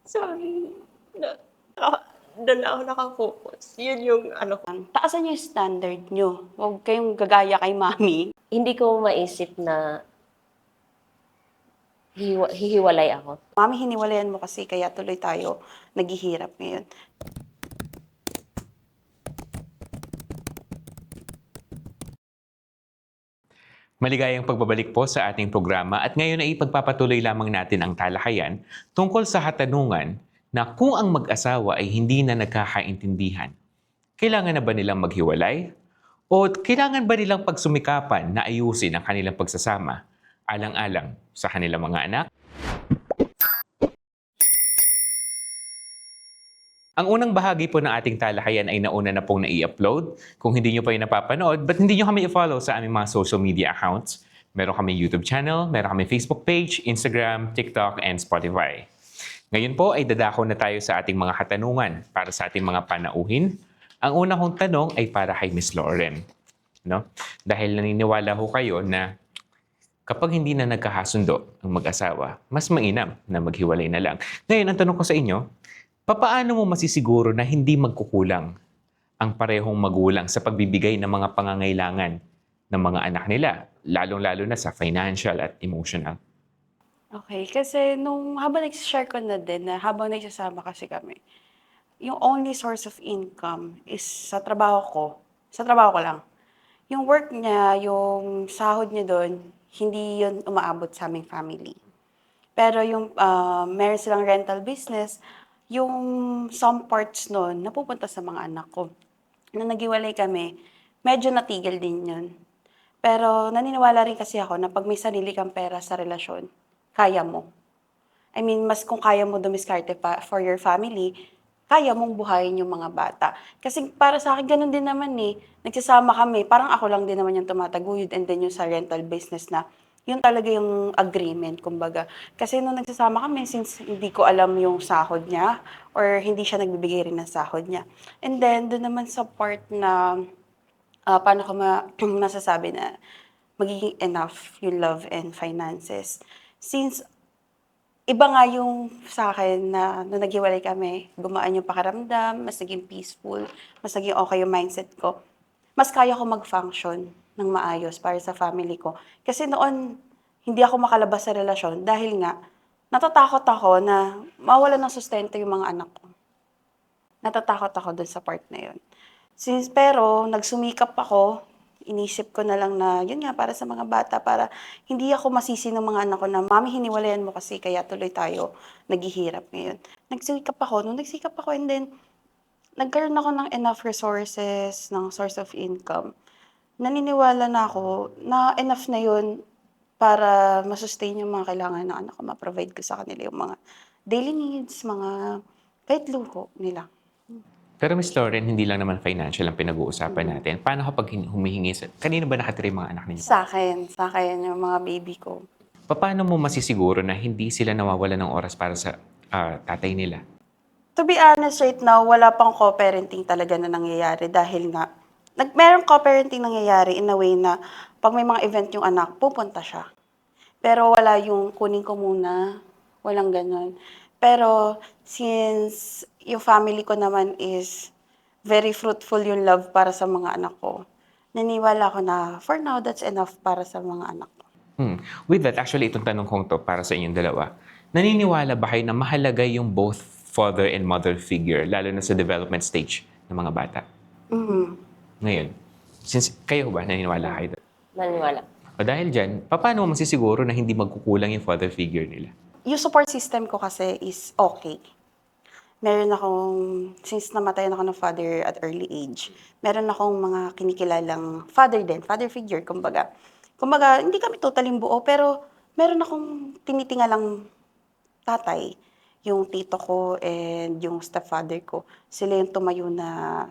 Sorry na dun ako naka-focus. Yun yung ano ko. Taasan niyo yung standard niyo. Huwag kayong gagaya kay mami. Hindi ko maisip na hihiwalay ako. Mami, hiniwalayan mo kasi kaya tuloy tayo naghihirap ngayon. Maligayang pagbabalik po sa ating programa at ngayon ay ipagpapatuloy lamang natin ang talakayan tungkol sa katanungan na kung ang mag-asawa ay hindi na nagkakaintindihan, kailangan na ba nilang maghiwalay? O kailangan ba nilang pagsumikapan na ayusin ang kanilang pagsasama alang-alang sa kanilang mga anak? Ang unang bahagi po ng ating talakayan ay nauna na pong nai-upload. Kung hindi nyo pa yung napapanood, but hindi nyo kami i-follow sa aming mga social media accounts. Meron kami YouTube channel, meron kami Facebook page, Instagram, TikTok, and Spotify. Ngayon po ay dadako na tayo sa ating mga katanungan para sa ating mga panauhin. Ang una kong tanong ay para kay Miss Lauren. No? Dahil naniniwala ho kayo na kapag hindi na nagkakasundo ang mag-asawa, mas mainam na maghiwalay na lang. Ngayon, ang tanong ko sa inyo, papaano mo masisiguro na hindi magkukulang ang parehong magulang sa pagbibigay ng mga pangangailangan ng mga anak nila, lalong-lalo na sa financial at emotional? Okay, kasi habang nag-share ko na din na habang nagsasama kasi kami, yung only source of income is sa trabaho ko. Sa trabaho ko lang. Yung work niya, yung sahod niya doon, hindi yun umaabot sa aming family. Pero yung meron silang rental business, yung some parts nun napupunta sa mga anak ko. Nung naghiwalay kami, medyo natigil din yun. Pero naniniwala rin kasi ako na pag may sarili kang pera sa relasyon, kaya mo. I mean, mas kung kaya mo dumiskarte pa for your family, kaya mong buhayin yung mga bata. Kasi para sa akin, ganun din naman eh. Nagsasama kami, parang ako lang din naman yung tumataguyod and then yung sa rental business na yun talaga yung agreement, kumbaga. Kasi nung nagsasama kami, since hindi ko alam yung sahod niya or hindi siya nagbibigay rin ng sahod niya. And then, doon naman sa part na paano ko masasabi na magiging enough yung love and finances. Since iba nga yung sa akin na nung naghiwalay kami, gumaan yung pakiramdam, mas naging peaceful, mas naging okay yung mindset ko. Mas kaya ko mag-function ng maayos para sa family ko. Kasi noon, hindi ako makalabas sa relasyon dahil nga, natatakot ako na mawalan ng sustento yung mga anak ko. Natatakot ako dun sa part na yun. Pero, nagsumikap ako, inisip ko na lang na, yun nga, para sa mga bata, para hindi ako masisi ng mga anak ko na, Mami, hiniwalayan mo kasi, kaya tuloy tayo naghihirap ngayon. Nung nagsikap ako, and then, nagkaroon ako ng enough resources, ng source of income. Naniniwala na ako na enough na yun para masustain yung mga kailangan ng anak ko, ma-provide ko sa kanila yung mga daily needs, mga kahit luho nila. Pero Miss Lauren, hindi lang naman financial ang pinag-uusapan natin. Paano kapag humihingi kanino ba nakatira yung mga anak ninyo? Sa akin yung mga baby ko. Paano mo masisiguro na hindi sila nawawala ng oras para sa tatay nila? To be honest, right now, wala pang co-parenting talaga na nangyayari dahil nga, merong co-parenting nangyayari in a way na pag may mga event yung anak, pupunta siya. Pero wala yung kunin ko muna, walang ganun. Pero since yung family ko naman is very fruitful yung love para sa mga anak ko, naniwala ko na for now, that's enough para sa mga anak ko. With that, actually, itong tanong kong to para sa inyong dalawa. Naniniwala ba kayo na mahalaga yung both father and mother figure, lalo na sa development stage ng mga bata? Ngayon, since kayo ba naniniwala kayo doon? Naniwala. O dahil dyan, paano mo masisiguro na hindi magkukulang yung father figure nila? Yung support system ko kasi is okay. Meron akong, since namatayan ako ng father at early age, meron akong mga kinikilalang father din, father figure, kumbaga. Kumbaga, hindi kami totally buo, pero meron akong tinitingalang tatay, yung tito ko and yung stepfather ko. Sila yung tumayo na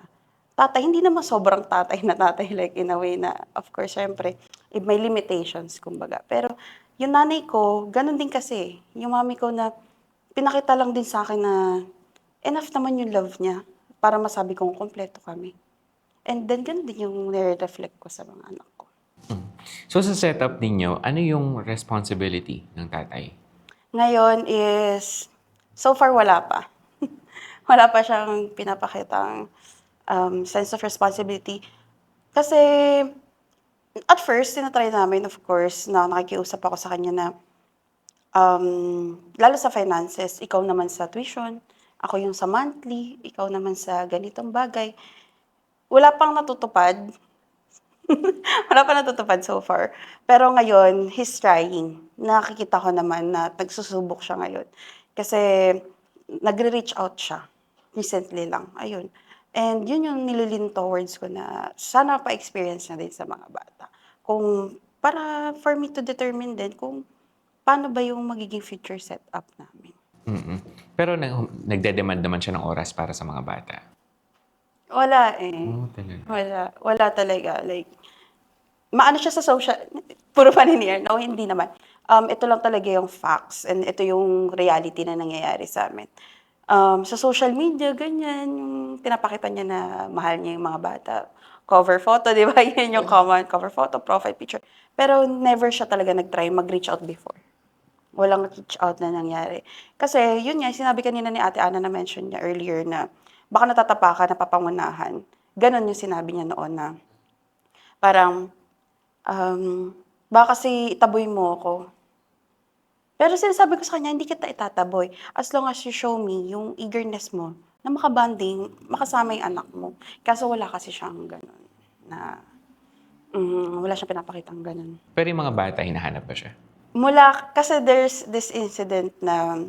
tatay, hindi naman sobrang tatay na tatay, like in a way na, of course, syempre, may limitations, kumbaga. Pero yung nanay ko, ganun din kasi. Yung mami ko na pinakita lang din sa akin na enough naman yung love niya para masabi kong kompleto kami. And then, ganun din yung nire-reflect ko sa mga anak ko. So sa setup ninyo, ano yung responsibility ng tatay? Ngayon is, So far, wala pa. Wala pa siyang pinapakitang sense of responsibility. Kasi at first, tinatry namin, of course, na nakikiusap ako sa kanya na lalo sa finances, ikaw naman sa tuition, ako yung sa monthly, ikaw naman sa ganitong bagay. Wala pang natutupad. Wala pa natutupad so far. Pero ngayon, he's trying. Nakikita ko naman na nagsusubok siya ngayon. Kasi nagre-reach out siya. Recently lang. Ayun. And yun yung nililin towards ko na sana pa-experience na din sa mga bata. Kung para for me to determine din kung paano ba yung magiging future setup namin. Mm. Pero nagde-demand naman siya ng oras para sa mga bata. Wala eh. Oh, talaga. Wala talaga. Like, maano siya sa social, puro paninir. No, hindi naman. Ito lang talaga yung facts and ito yung reality na nangyayari sa amin. Sa social media, ganyan, yung pinapakita niya na mahal niya yung mga bata. Cover photo, di ba? Yan yung common cover photo, profile picture. Pero never siya talaga nag-try mag-reach out before. Walang reach out na nangyari. Kasi, yun nga, sinabi kanina ni Ate Ana na mention niya earlier na baka natatapakan, napapangunahan. Ganon yung sinabi niya noon na parang, baka kasi itaboy mo ako. Pero sinasabi ko sa kanya, hindi kita itataboy. As long as you show me yung eagerness mo na makabanding, makasama yung anak mo. Kaso wala kasi siyang ganun. Na, wala siyang pinapakitang ganun. Pero yung mga bata, hinahanap ba siya? Kasi there's this incident na,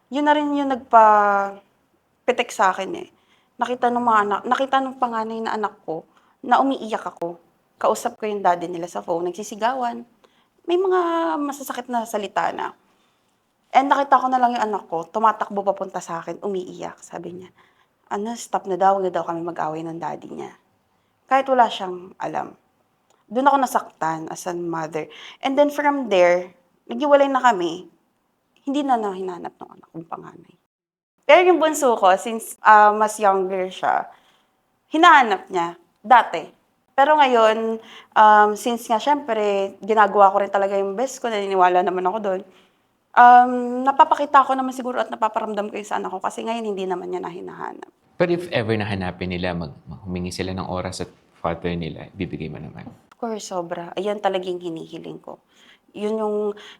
yun na rin yung pitik sa akin eh. Nakita ng panganay na anak ko na umiiyak ako. Kausap ko yung daddy nila sa phone, nagsisigawan. May mga masasakit na salita na. And nakita ko na lang yung anak ko, tumatakbo papunta sa akin, umiiyak. Sabi niya, stop na daw, huwag na daw kami mag-away ng daddy niya. Kahit wala siyang alam. Doon ako nasaktan as a mother. And then from there, naghiwalay na kami. Hindi na hinanap ng anak kong panganay. Pero yung bunso ko, since mas younger siya, hinahanap niya dati. Pero ngayon, since nga syempre, ginagawa ko rin talaga yung best ko, naniniwala naman ako doon, napapakita ko naman siguro at napaparamdam ko yung sa anak ko kasi ngayon hindi naman niya na hinahanap. Pero if ever na hanapin nila, humingi sila ng oras at father nila, bibigay mo naman. Of course, sobra. Ayan talagang hinihiling ko. Yun yung,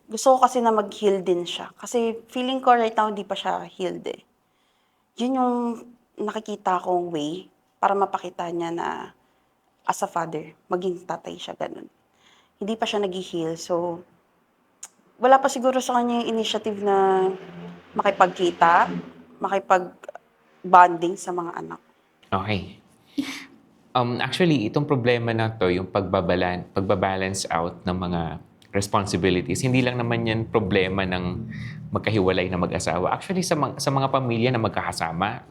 gusto ko kasi na mag-heal din siya. Kasi feeling ko right now, hindi pa siya healed eh. Yun yung nakikita kong way para mapakita niya na as a father, maging tatay siya, ganun. Hindi pa siya nag-heal, so wala pa siguro sa kanya yung initiative na makipagkita, makipag-bonding sa mga anak. Okay. Actually, itong problema na to, yung pagbabalance out ng mga responsibilities, hindi lang naman yan problema ng magkahiwalay na mag-asawa. Actually, sa mga pamilya na magkakasama,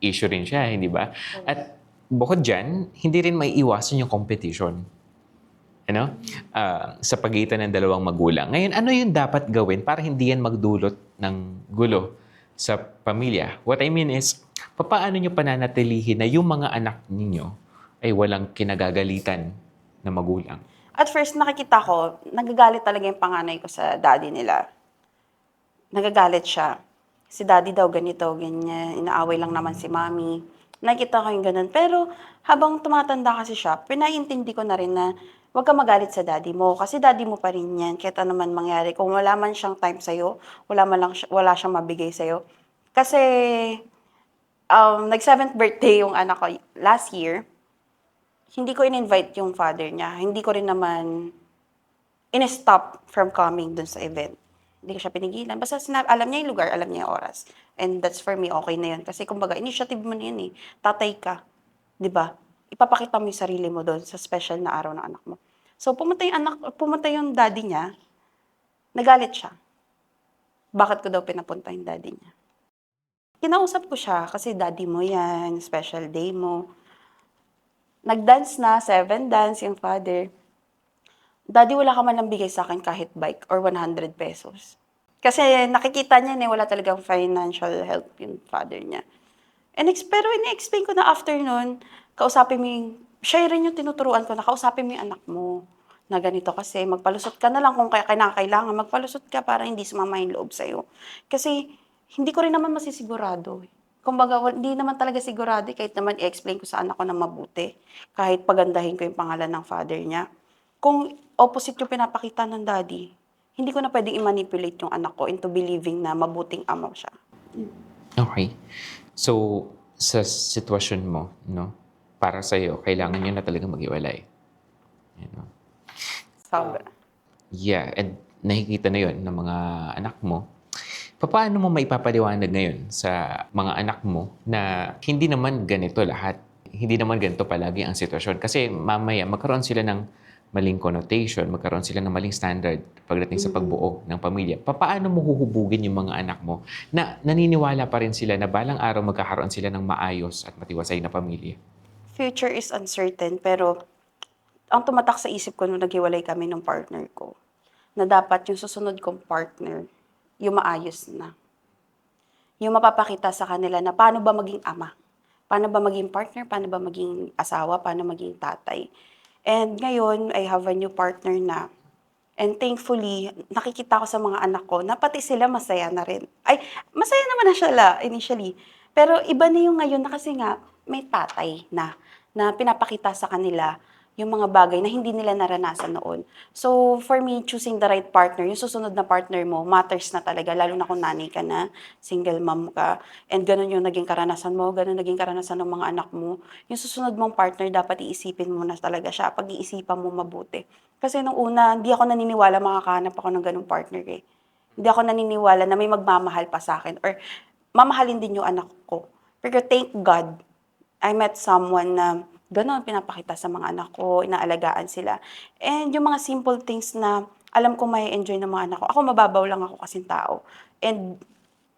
issue rin siya, hindi ba? At bukod dyan, hindi rin may iwasan yung competition. Sa pagitan ng dalawang magulang. Ngayon, ano yung dapat gawin para hindi yan magdulot ng gulo sa pamilya? What I mean is, paano nyo pananatilihin na yung mga anak ninyo ay walang kinagagalitan na magulang? At first, nakikita ko, nagagalit talaga yung panganay ko sa daddy nila. Nagagalit siya. Si daddy daw ganito, ganyan, inaaway lang naman si mommy. Nakikita ko yung ganun. Pero habang tumatanda kasi siya, pinaintindi ko na rin na huwag ka magalit sa daddy mo. Kasi daddy mo pa rin yan. Kahit ano man mangyari. Kung wala man siyang time sa'yo, wala siyang mabigay sa'yo. Kasi nag-7th birthday yung anak ko last year. Hindi ko in-invite yung father niya. Hindi ko rin naman in-stop from coming dun sa event. Hindi ko siya pinigilan. Basta alam niya yung lugar, alam niya yung oras. And that's for me, okay na yun. Kasi kumbaga, initiative mo na yun eh. Tatay ka. 'Di ba? Ipapakita mo yung sarili mo doon sa special na araw ng anak mo. So, pumunta yung daddy niya, nagalit siya. Bakit ko daw pinapunta yung daddy niya? Kinausap ko siya kasi daddy mo yan, special day mo. Nag-dance na, 7 dance yung father. Daddy, wala ka man lang bigay sa akin kahit bike or 100 pesos. Kasi nakikita niya wala talagang financial help yung father niya. Pero ini-explain ko na after nun, kausapin mo siya rin yung tinuturuan ko na kausapin mo yung anak mo. Na ganito kasi, magpalusot ka na lang kung kinakailangan, magpalusot ka para hindi sumama yung loob sa'yo. Kasi hindi ko rin naman masisigurado. Kumbaga, hindi naman talaga sigurado kahit naman i-explain ko sa anak ko na mabuti. Kahit pagandahin ko yung pangalan ng father niya. Kung opposite yung pinapakita ng daddy, hindi ko na pwedeng i-manipulate yung anak ko into believing na mabuting ama siya. Okay. So, sa sitwasyon mo, no, para sa'yo, kailangan nyo na talaga maghiwalay. You know? Sobra. Yeah, and nakikita na yon ng mga anak mo. Paano mo maipapaliwanag ngayon sa mga anak mo na hindi naman ganito lahat? Hindi naman ganito palagi ang sitwasyon. Kasi mamaya magkaroon sila ng maling connotation, magkaroon sila ng maling standard pagdating sa pagbuo ng pamilya. Paano mo huhubugin yung mga anak mo na naniniwala pa rin sila na balang araw magkakaroon sila ng maayos at matiwasay na pamilya? Future is uncertain, pero ang tumatak sa isip ko nung naghiwalay kami ng partner ko, na dapat yung susunod kong partner, yung maayos na. Yung mapapakita sa kanila na paano ba maging ama, paano ba maging partner, paano ba maging asawa, paano maging tatay. And ngayon, I have a new partner na. And thankfully, nakikita ko sa mga anak ko na pati sila masaya na rin. Ay, masaya naman na siya initially. Pero iba na yung ngayon na kasi nga may tatay na pinapakita sa kanila yung mga bagay na hindi nila naranasan noon. So, for me, choosing the right partner, yung susunod na partner mo, matters na talaga, lalo na kung nanay ka na, single mom ka, and ganun yung naging karanasan mo, ganun naging karanasan ng mga anak mo. Yung susunod mong partner, dapat iisipin mo na talaga siya, pag-iisipan mo mabuti. Kasi nung una, hindi ako naniniwala makakahanap ako ng ganung partner eh. Hindi ako naniniwala na may magmamahal pa sa akin or mamahalin din yung anak ko. Pero thank God, I met someone na gano'n pinapakita sa mga anak ko, inaalagaan sila. And yung mga simple things na alam ko may enjoy ng mga anak ko. Ako mababaw lang ako kasing tao. And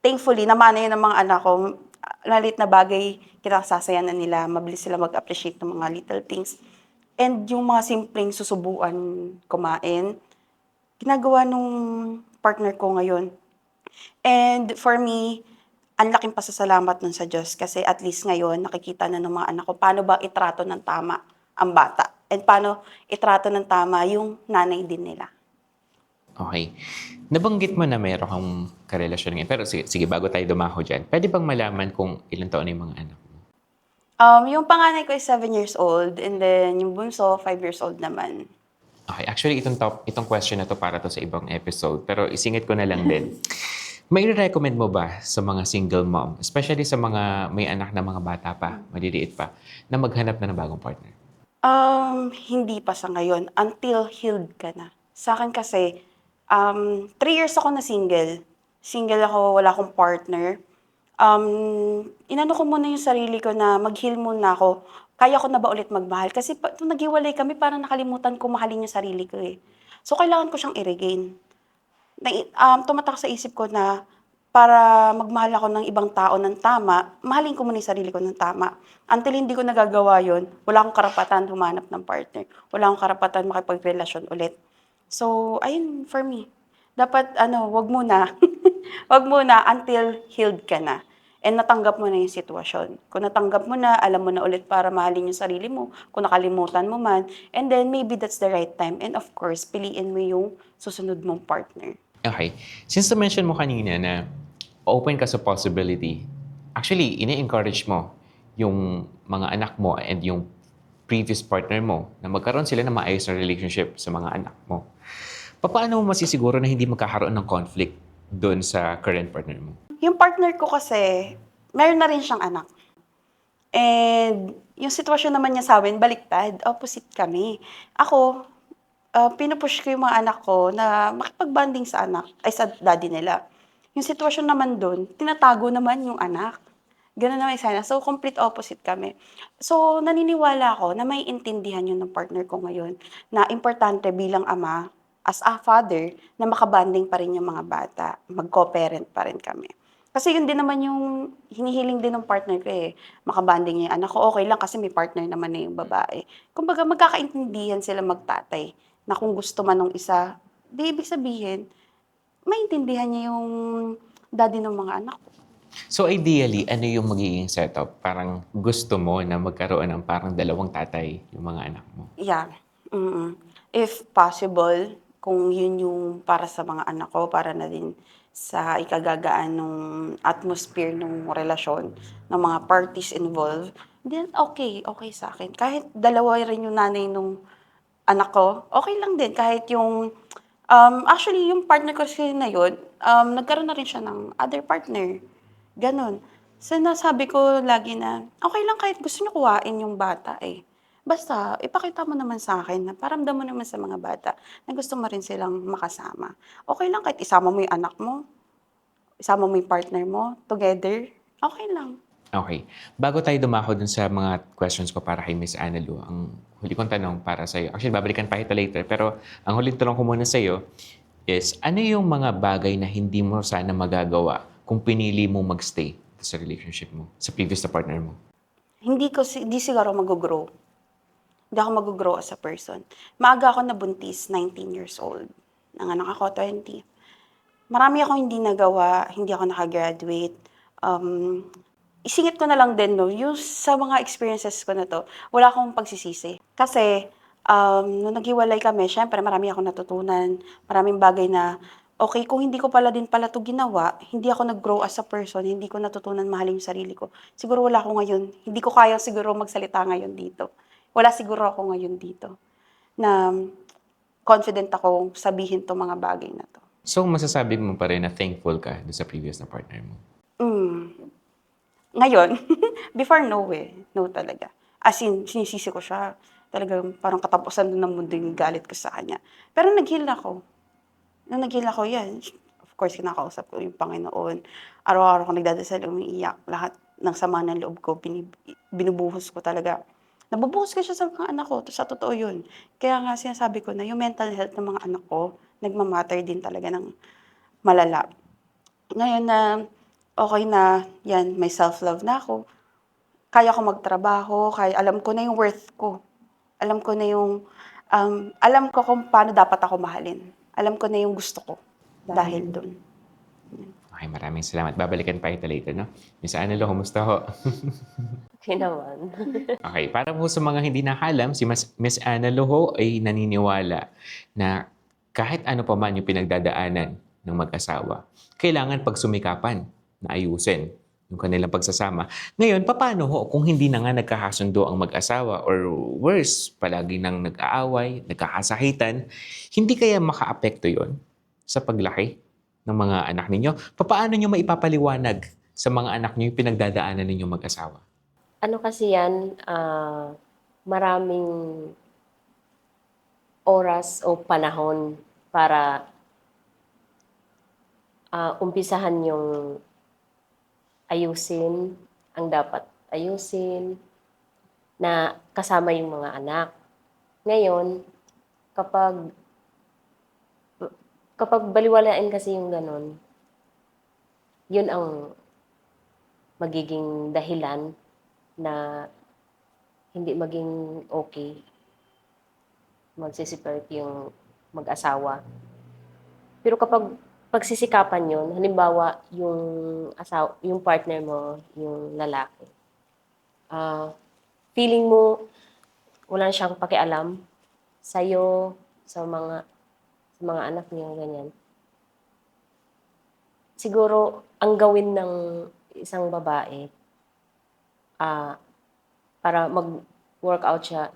thankfully, namana yun ng mga anak ko. Lalit na bagay, kinakasasayan na nila. Mabilis sila mag-appreciate ng mga little things. And yung mga simpleng susubuan kumain, ginagawa nung partner ko ngayon. And for me, ang laking pasasalamat nun sa Diyos kasi at least ngayon nakikita na ng mga anak ko paano ba itrato ng tama ang bata and paano itrato ng tama yung nanay din nila. Okay. Nabanggit mo na meron kang karelasyon ngayon. Pero sige, bago tayo dumako dyan, pwede bang malaman kung ilang taon na yung mga anak mo? Yung panganay ko is 7 years old and then yung bunso 5 years old naman. Okay, actually, itong question na to para to sa ibang episode. Pero isingit ko na lang din. May recommend mo ba sa mga single mom, especially sa mga may anak na mga bata pa, maliliit pa, na maghanap na ng bagong partner? Hindi pa sa ngayon until healed ka na. Sa akin kasi 3 years ako na single. Single ako, wala akong partner. Inano ko muna yung sarili ko na mag-heal muna ako. Kaya ko na ba ulit magmahal? Kasi nung naghiwalay kami, parang nakalimutan ko mahalin yung sarili ko eh. So, kailangan ko siyang i-regain. Tumatak sa isip ko na para magmahal ako ng ibang tao ng tama, mahalin ko muna yung sarili ko ng tama. Until hindi ko nagagawa yon, wala akong karapatan humanap ng partner. Wala akong karapatan makipagrelasyon ulit. So, ayun, for me. Dapat, wag muna. Wag muna until healed ka na. And natanggap mo na yung sitwasyon. Kung natanggap mo na, alam mo na ulit para mahalin yung sarili mo. Kung nakalimutan mo man. And then, maybe that's the right time. And of course, piliin mo yung susunod mong partner. Okay. Since na-mention mo kanina na open ka sa possibility, actually, ini-encourage mo yung mga anak mo and yung previous partner mo na magkaroon sila ng maayos na relationship sa mga anak mo. Paano mo masisiguro na hindi magkakaroon ng conflict doon sa current partner mo? Yung partner ko kasi, meron na rin siyang anak. And yung sitwasyon naman niya sa amin, baliktad. Opposite kami. Ako, pinupush ko yung mga anak ko na makipag-bonding sa sa daddy nila. Yung sitwasyon naman doon, tinatago naman yung anak. Ganun naman sana. So, complete opposite kami. So, naniniwala ako na may intindihan yun ng partner ko ngayon na importante bilang ama, as a father, na makabanding pa rin yung mga bata. Mag-co-parent pa rin kami. Kasi yun din naman yung hinihiling din ng partner ko eh. Makabanding yung anak ko. Okay lang kasi may partner naman na yung babae. Kumbaga, magkakaintindihan sila magtatay na kung gusto man ng isa, di ibig sabihin, maintindihan niya yung daddy ng mga anak ko. So ideally, ano yung magiging setup? Parang gusto mo na magkaroon ng parang dalawang tatay yung mga anak mo? Yeah. If possible, kung yun yung para sa mga anak ko, para na din sa ikagagaan ng atmosphere ng relasyon, ng mga parties involved, then okay sa akin. Kahit dalawa rin yung nanay nung anak ko, okay lang din. Kahit yung, actually, yung partner ko kasi na yun, nagkaroon na rin siya ng other partner. Ganon. So, nasabi ko lagi na, okay lang kahit gusto niyo kuhain yung bata eh. Basta, ipakita mo naman sa akin na paramdam mo naman sa mga bata na gusto mo rin silang makasama. Okay lang kahit isama mo yung anak mo, isama mo yung partner mo, together, okay lang. Okay. Bago tayo dumako dun sa mga questions ko para kay Miss Annalou, ang huli kong tanong para sa'yo, actually, babalikan pa kita later, pero ang huling tanong ko muna sa'yo is, ano yung mga bagay na hindi mo sana magagawa kung pinili mo magstay sa relationship mo, sa previous na partner mo? Hindi siguro mag-grow. Hindi ako mag-grow as a person. Maaga ako nabuntis, 19 years old. Nanganak ako, 20. Marami akong hindi nagawa, hindi ako nakagraduate. Isingit ko na lang din, no, yung sa mga experiences ko na to, wala akong pagsisisi. Kasi, nung naghiwalay kami, syempre marami akong natutunan, maraming bagay na, okay, kung hindi ko pala din pala to ginawa, hindi ako nag-grow as a person, hindi ko natutunan mahalin yung sarili ko. Siguro wala ako ngayon, hindi ko kaya siguro magsalita ngayon dito. Wala siguro ako ngayon dito na confident akong sabihin to mga bagay na to. So, masasabi mo pa rin na thankful ka dun sa previous na partner mo? Ngayon, before no eh. No talaga. As in, sinisisi ko siya. Talagang parang katapusan na ng mundo yung galit ko sa kanya. Pero nag-heal ako. Nung nag-heal ako, yan. Of course, kinakausap ko yung Panginoon. Araw-araw ko nagdadasal, umiiyak. Lahat ng sama ng loob ko, binubuhos ko talaga. Nabubuhos ko siya sa mga anak ko. Sa totoo yun. Kaya nga sinasabi ko na yung mental health ng mga anak ko, nagmamatter din talaga ng malala. Ngayon na okay na, yan, may self-love na ako. Kaya ko magtrabaho, kaya alam ko na yung worth ko. Alam ko na yung, alam ko kung paano dapat ako mahalin. Alam ko na yung gusto ko dahil dun. Okay, maraming salamat. Babalikan pa kita later, no? Miss Annalou, kumusta ho? Okay naman. Okay, para po sa mga hindi nakalam, si Miss Annalou ho ay naniniwala na kahit ano pa man yung pinagdadaanan ng mag-asawa, kailangan pagsumikapan na ayusin yung kanilang pagsasama. Ngayon, paano ho kung hindi na nga nagkakasundo ang mag-asawa or worse, palagi nang nag-aaway, nagkakasakitan, hindi kaya makaapekto yon sa paglaki ng mga anak ninyo? Paano nyo maipapaliwanag sa mga anak nyo yung pinagdadaanan ninyo mag-asawa? Ano kasi yan, maraming oras o panahon para umpisahan yung ayusin ang dapat ayusin na kasama yung mga anak. Ngayon, kapag baliwalain kasi yung ganon, yun ang magiging dahilan na hindi maging okay, magsiseparate yung mag-asawa. Pero kapag pagsisikapan yun, halimbawa yung partner mo, yung lalaki, feeling mo wala siyang pakialam sa'yo, sa mga anak niyo, ganyan. Siguro, ang gawin ng isang babae, para mag-workout siya,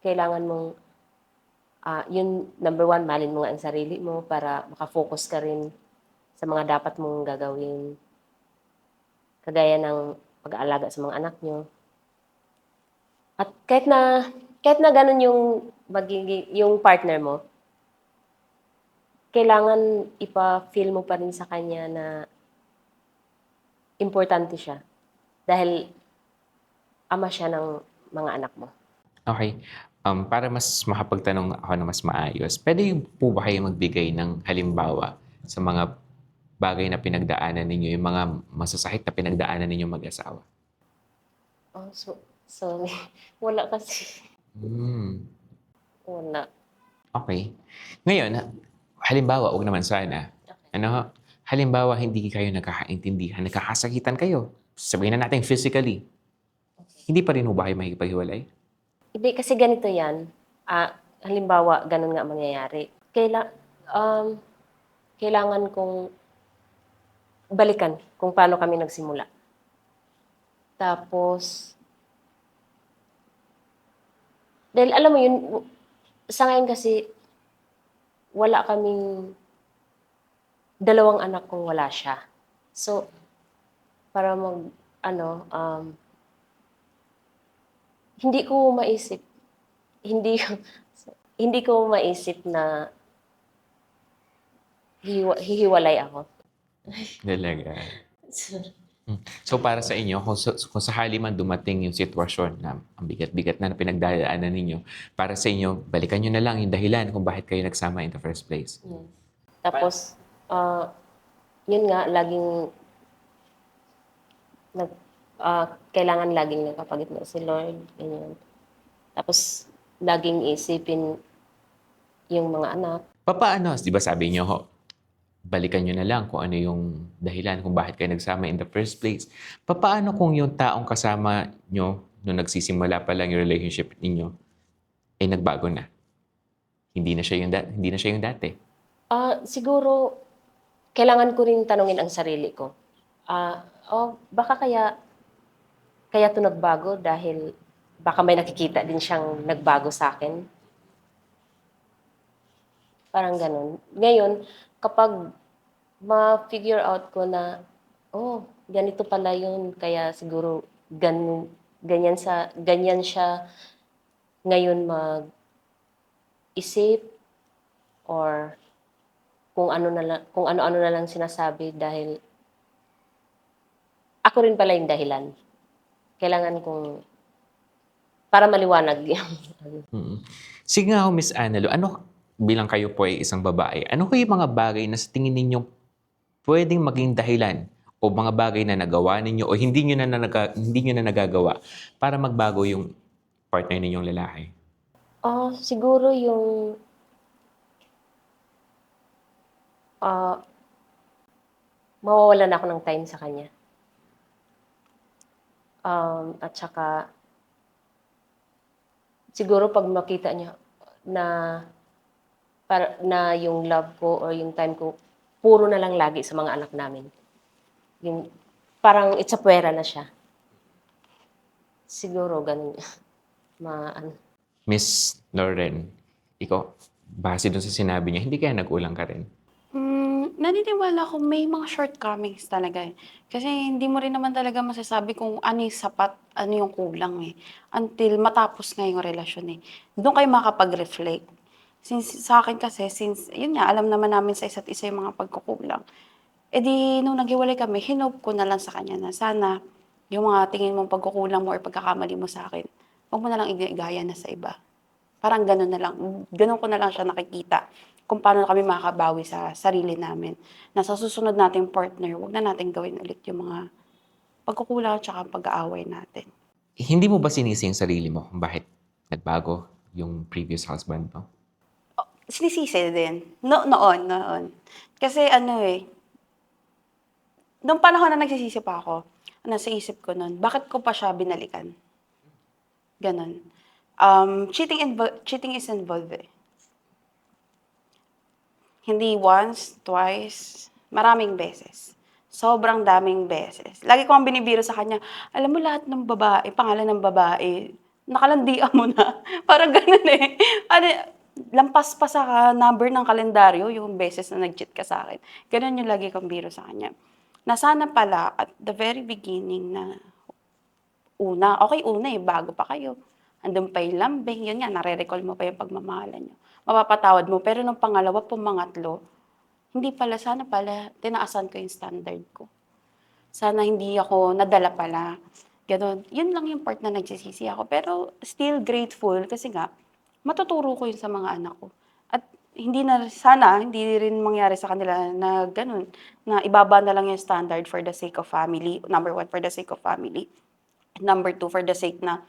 kailangan mong, yun, number one, malin mo nga ang sarili mo para makafocus ka rin sa mga dapat mong gagawin. Kagaya ng pag-aalaga sa mga anak nyo. At kahit na ganun yung partner mo, kailangan ipa-feel mo pa rin sa kanya na importante siya. Dahil ama siya ng mga anak mo. Okay. Para mas makapagtanong ako na mas maayos, pwede po ba kayo magbigay ng halimbawa sa mga bagay na pinagdaanan ninyo, yung mga masasakit na pinagdaanan ninyo mag-asawa? Oh, sorry. Wala kasi. Wala. Okay. Ngayon, halimbawa, wag naman sana. Ano, halimbawa, hindi kayo nagkakaintindihan, nagkakasakitan kayo. Sabihin na natin physically. Hindi pa rin ho ba kayo makikipaghiwalay? Hindi, kasi ganito yan. Halimbawa, ganun nga mangyayari. Kailangan kong balikan kung paano kami nagsimula. Tapos, dahil alam mo yun, sa ngayon kasi, wala kaming dalawang anak kung wala siya. So, para ano, hindi ko maisip, hindi ko, hindi ko maisip na hihiwalay ako. Talaga. So para sa inyo, kung sakali man dumating yung sitwasyon na ang bigat-bigat na pinagdadaanan ninyo, para sa inyo, balikan nyo na lang yung dahilan kung bakit kayo nagsama in the first place. Yes. Tapos, yun nga, laging kailangan laging nakapagitna si Lord. Ganyan. Tapos, laging isipin yung mga anak. Papaano, di ba sabi nyo, ho, balikan nyo na lang kung ano yung dahilan kung bakit kayo nagsama in the first place. Papaano kung yung taong kasama nyo nung nagsisimula pa lang yung relationship ninyo ay nagbago na? Hindi na siya yung dati. Siguro, kailangan ko rin tanungin ang sarili ko. Baka kaya ito nagbago dahil baka may nakikita din siyang nagbago sa akin. Parang ganun. Ngayon, kapag ma-figure out ko na, ganito pala yun, kaya siguro ganyan siya ngayon mag-isip or kung ano-ano na lang sinasabi dahil ako rin pala yung dahilan. Kailangan kong para maliwanag yung Sige nga ho, Miss Annalo, bilang kayo po ay isang babae, ano ko yung mga bagay na sa tingin ninyo pwedeng maging dahilan o mga bagay na nagawa ninyo o hindi nyo na nagagawa para magbago yung partner ninyong lalaki? siguro yung mawawalan ako ng time sa kanya. At saka, siguro pag makita niya na yung love ko or yung time ko, puro na lang lagi sa mga anak namin. Yung, parang it's a puwera na siya. Siguro, ganun. Miss Lauren, ikaw, base dun sa sinabi niya, hindi kaya nag-ulang ka rin? Naniniwala ko may mga shortcomings talaga eh. Kasi hindi mo rin naman talaga masasabi kung ano yung sapat, ano yung kulang eh. Until matapos nga yung relasyon eh. Doon kayo makapag-reflect. Sa akin kasi, yun nga, alam naman namin sa isa't isa yung mga pagkukulang. E di, nung naghiwalay kami, hinope ko na lang sa kanya na sana yung mga tingin mong pagkukulang mo or pagkakamali mo sa akin, huwag mo na lang igaya na sa iba. Parang gano'n na lang. Gano'n ko na lang siya nakikita kung paano kami makakabawi sa sarili namin. Na sa susunod nating partner, huwag na natin gawin ulit yung mga pagkukulang at saka pag-aaway natin. Hindi mo ba sinisi yung sarili mo kung bakit nagbago yung previous husband mo? Sinisisi din. Noon. Kasi ano eh, nung panahon na nagsisisi pa ako, nasa isip ko nun, bakit ko pa siya binalikan? Ganon. Cheating is involved eh. Hindi once, twice, maraming beses. Sobrang daming beses. Lagi ko ang binibiro sa kanya, alam mo lahat ng babae, pangalan ng babae, nakalandian mo na. Parang ganun eh. Lampas pa sa number ng kalendaryo yung beses na nag-cheat ka sa akin. Ganun yung lagi kong biro sa kanya. Na sana pala at the very beginning na una eh, bago pa kayo. Andun pa yung lambing, yun nga, nare-recall mo pa yung pagmamahalan nyo. Mapapatawad mo, pero nung pangalawa, pumangatlo, hindi pala, sana pala, tinaasan ko yung standard ko. Sana hindi ako nadala pala. Ganon. Yun lang yung part na nagsisisi ako. Pero still grateful kasi nga, matuturo ko yun sa mga anak ko. At sana, hindi rin mangyari sa kanila na ganun, na ibaba na lang yung standard for the sake of family. Number one, for the sake of family. Number two, for the sake na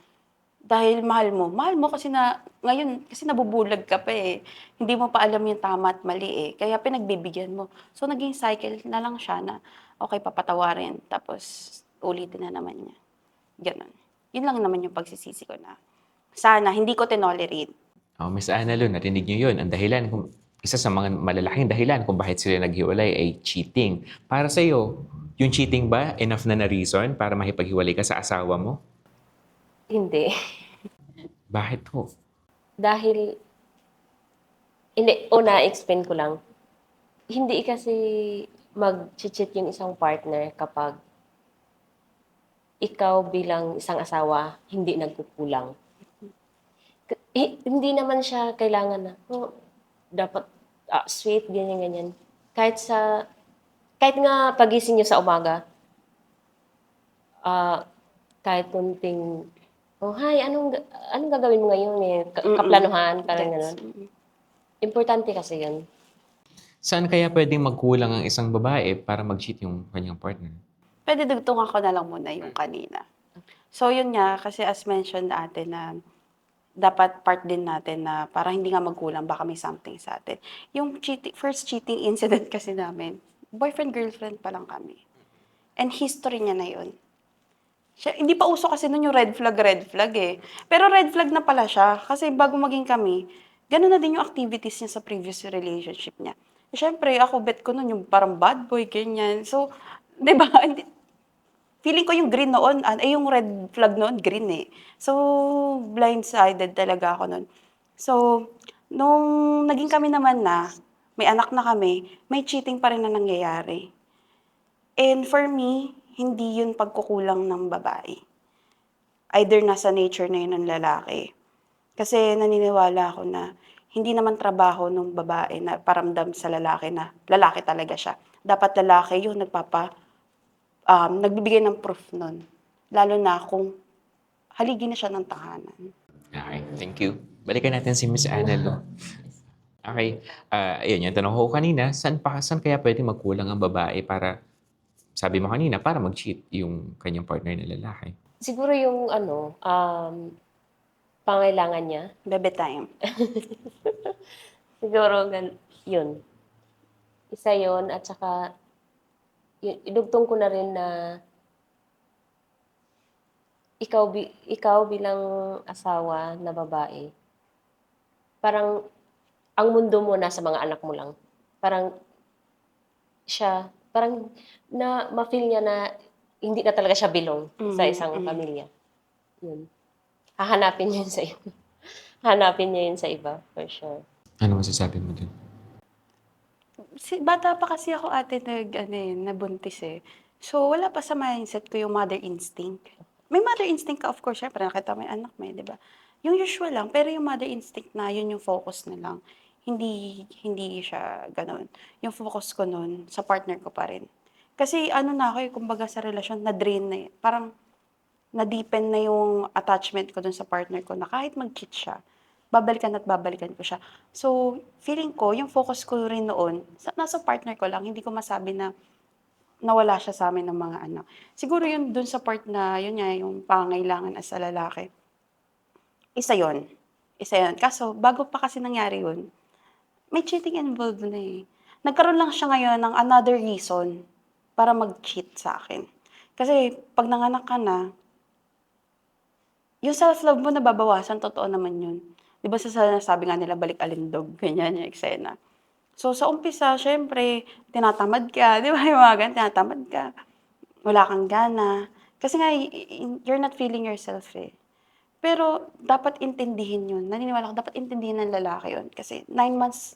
dahil mahal mo kasi ngayon, kasi nabubulag ka pa eh. Hindi mo pa alam yung tama at mali eh. Kaya pinagbibigyan mo. So, naging cycle na lang siya na, okay, papatawarin. Tapos, ulitin na naman niya. Ganon. Yun lang naman yung pagsisisi ko na. Sana, hindi ko tinolerate. Miss Annalo, narinig niyo yun. Ang dahilan kung isa sa mga malalaking dahilan kung bakit sila naghiwalay ay cheating. Para sa'yo, yung cheating ba enough na reason para makipaghiwalay ka sa asawa mo? Hindi. Bakit ho? Dahil, hindi, una, explain ko lang. Hindi kasi mag-cheat yung isang partner kapag ikaw bilang isang asawa, hindi nagkukulang. Hindi naman siya kailangan na, oh, dapat sweet, ganyan, ganyan. Kahit nga pagising niyo sa umaga, ah, kahit kunting, oh, hi, anong gagawin mo ngayon? Eh? Kaplanuhan, parang Gets. gano'n. Importante kasi yun. Saan kaya pwedeng magkulang ang isang babae para mag-cheat yung kanyang partner? Pwede dugtungan ko na lang muna yung kanina. So, yun nga, kasi as mentioned natin na dapat part din natin na para hindi nga magkulang, baka may something sa atin. Yung first cheating incident kasi namin, boyfriend-girlfriend pa lang kami. And history niya na yun. Hindi pa uso kasi nun yung red flag eh. Pero red flag na pala siya. Kasi bago maging kami, gano'n na din yung activities niya sa previous relationship niya. Siyempre, ako bet ko nun yung parang bad boy, ganyan. So, di ba, feeling ko yung green noon, yung red flag noon, green eh. So, blindsided talaga ako noon. So, nung naging kami naman na, may anak na kami, may cheating pa rin na nangyayari. And for me, hindi yun pagkukulang ng babae. Either nasa nature na yun ng lalaki. Kasi naniniwala ako na hindi naman trabaho ng babae na paramdam sa lalaki na lalaki talaga siya. Dapat lalaki yung nagbibigay ng proof nun. Lalo na kung haligi na siya ng tahanan. Okay, thank you. Balikan natin si Miss Annalyn. Okay, ayun yung tanong ko kanina, saan kaya pwedeng magkulang ang babae para, sabi mo kanina, para mag-cheat yung kanyang partner na lalaki? Siguro yung pangailangan niya. Bebe time. Siguro yun. Isa yun at saka idugtong ko na rin na ikaw bilang asawa na babae, parang ang mundo mo nasa mga anak mo lang. Parang parang ma-feel niya na hindi na talaga siya belong sa isang pamilya. Yun. Hahanapin niya yun sa iba. Hanapin niya yun sa iba, for sure. Ano masasabi mo dun? Bata pa kasi ako ate nabuntis eh. So, wala pa sa mindset ko yung mother instinct. May mother instinct ka, of course, syempre, nakita mo yung anak mo, di ba? Yung usual lang, pero yung mother instinct na, yun yung focus na lang. Hindi siya ganun. Yung focus ko nun, sa partner ko pa rin. Kasi ano na ako kumbaga sa relasyon, na-drain na eh. Parang, na-deepen na yung attachment ko dun sa partner ko na kahit mag-cheat siya, babalikan at babalikan ko siya. So, feeling ko, yung focus ko rin noon, nasa partner ko lang, hindi ko masabi na nawala siya sa amin ng mga anak. Siguro yun dun sa part na, yun nga, yung pangangailangan as a lalaki. Isa yon. Isa yon. Kaso, bago pa kasi nangyari yun, may cheating involved na eh. Nagkaroon lang siya ngayon ng another reason para mag-cheat sa akin. Kasi, pag nanganak ka na, yung self-love mo nababawasan, totoo naman yun. Di ba sabi nga nila, balik alindog, ganyan yung eksena. So, sa umpisa, syempre, tinatamad ka, di ba yung mga ganun, tinatamad ka. Wala kang gana. Kasi nga, you're not feeling yourself eh. Pero, dapat intindihin yun. Naniniwala ko, dapat intindihin ng lalaki yun. Kasi 9 months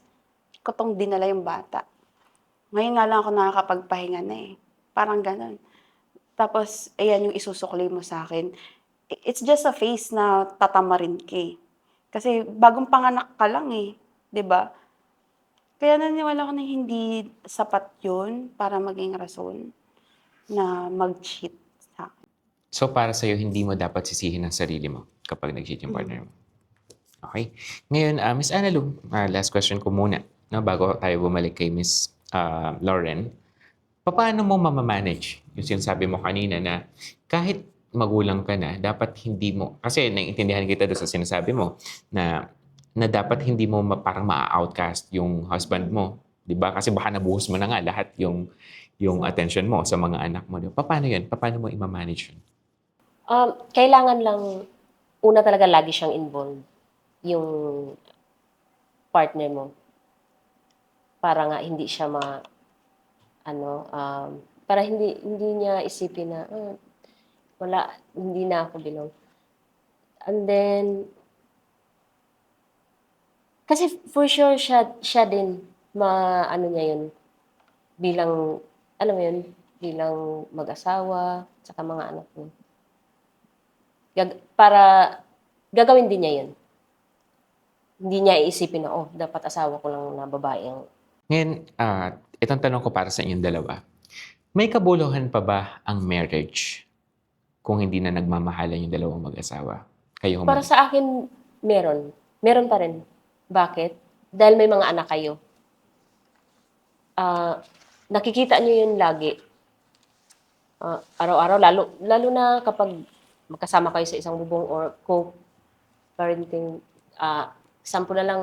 ko tong dinala yung bata. Ngayon nga lang ako nakakapagpahinga na eh. Parang ganun. Tapos, ayan yung isusukli mo sa akin. It's just a phase na tatamarin ka eh. Kasi bagong panganak ka lang eh. 'Di ba? Kaya naniniwala ko na hindi sapat yun para maging rason na mag-cheat sa akin. So para sa'yo, hindi mo dapat sisihin ang sarili mo kapag nag-cheat yung partner mo? Okay. Ngayon, Miss Annalyn, last question ko muna, no, bago tayo bumalik kay Miss Lauren. Paano mo mamamanage yung sinasabi mo kanina na kahit magulang ka na, dapat hindi mo, kasi naiintindihan kita doon sa sinasabi mo na dapat hindi mo parang ma-outcast yung husband mo. Di ba? Kasi baka nabuhos mo na nga lahat yung attention mo sa mga anak mo. Diba? Paano yun? Paano mo i-manage yun? Kailangan lang, una talaga lagi siyang involved, yung partner mo. para nga hindi siya para hindi niya isipin na, wala, hindi na ako belong. And then, kasi for sure siya din ano niya yun bilang, alam mo yun, bilang mag-asawa, saka mga anak niya. Para gagawin din niya yun. Hindi niya iisipin na, dapat asawa ko lang na babae ang. Ngayon, itong tanong ko para sa inyong dalawa. May kabuluhan pa ba ang marriage kung hindi na nagmamahalan yung dalawang mag-asawa? Kayo Para sa akin, meron. Meron pa rin. Bakit? Dahil may mga anak kayo. Nakikita niyo yun lagi. Araw-araw, lalo na kapag magkasama kayo sa isang bubong or co-parenting. Sample na lang,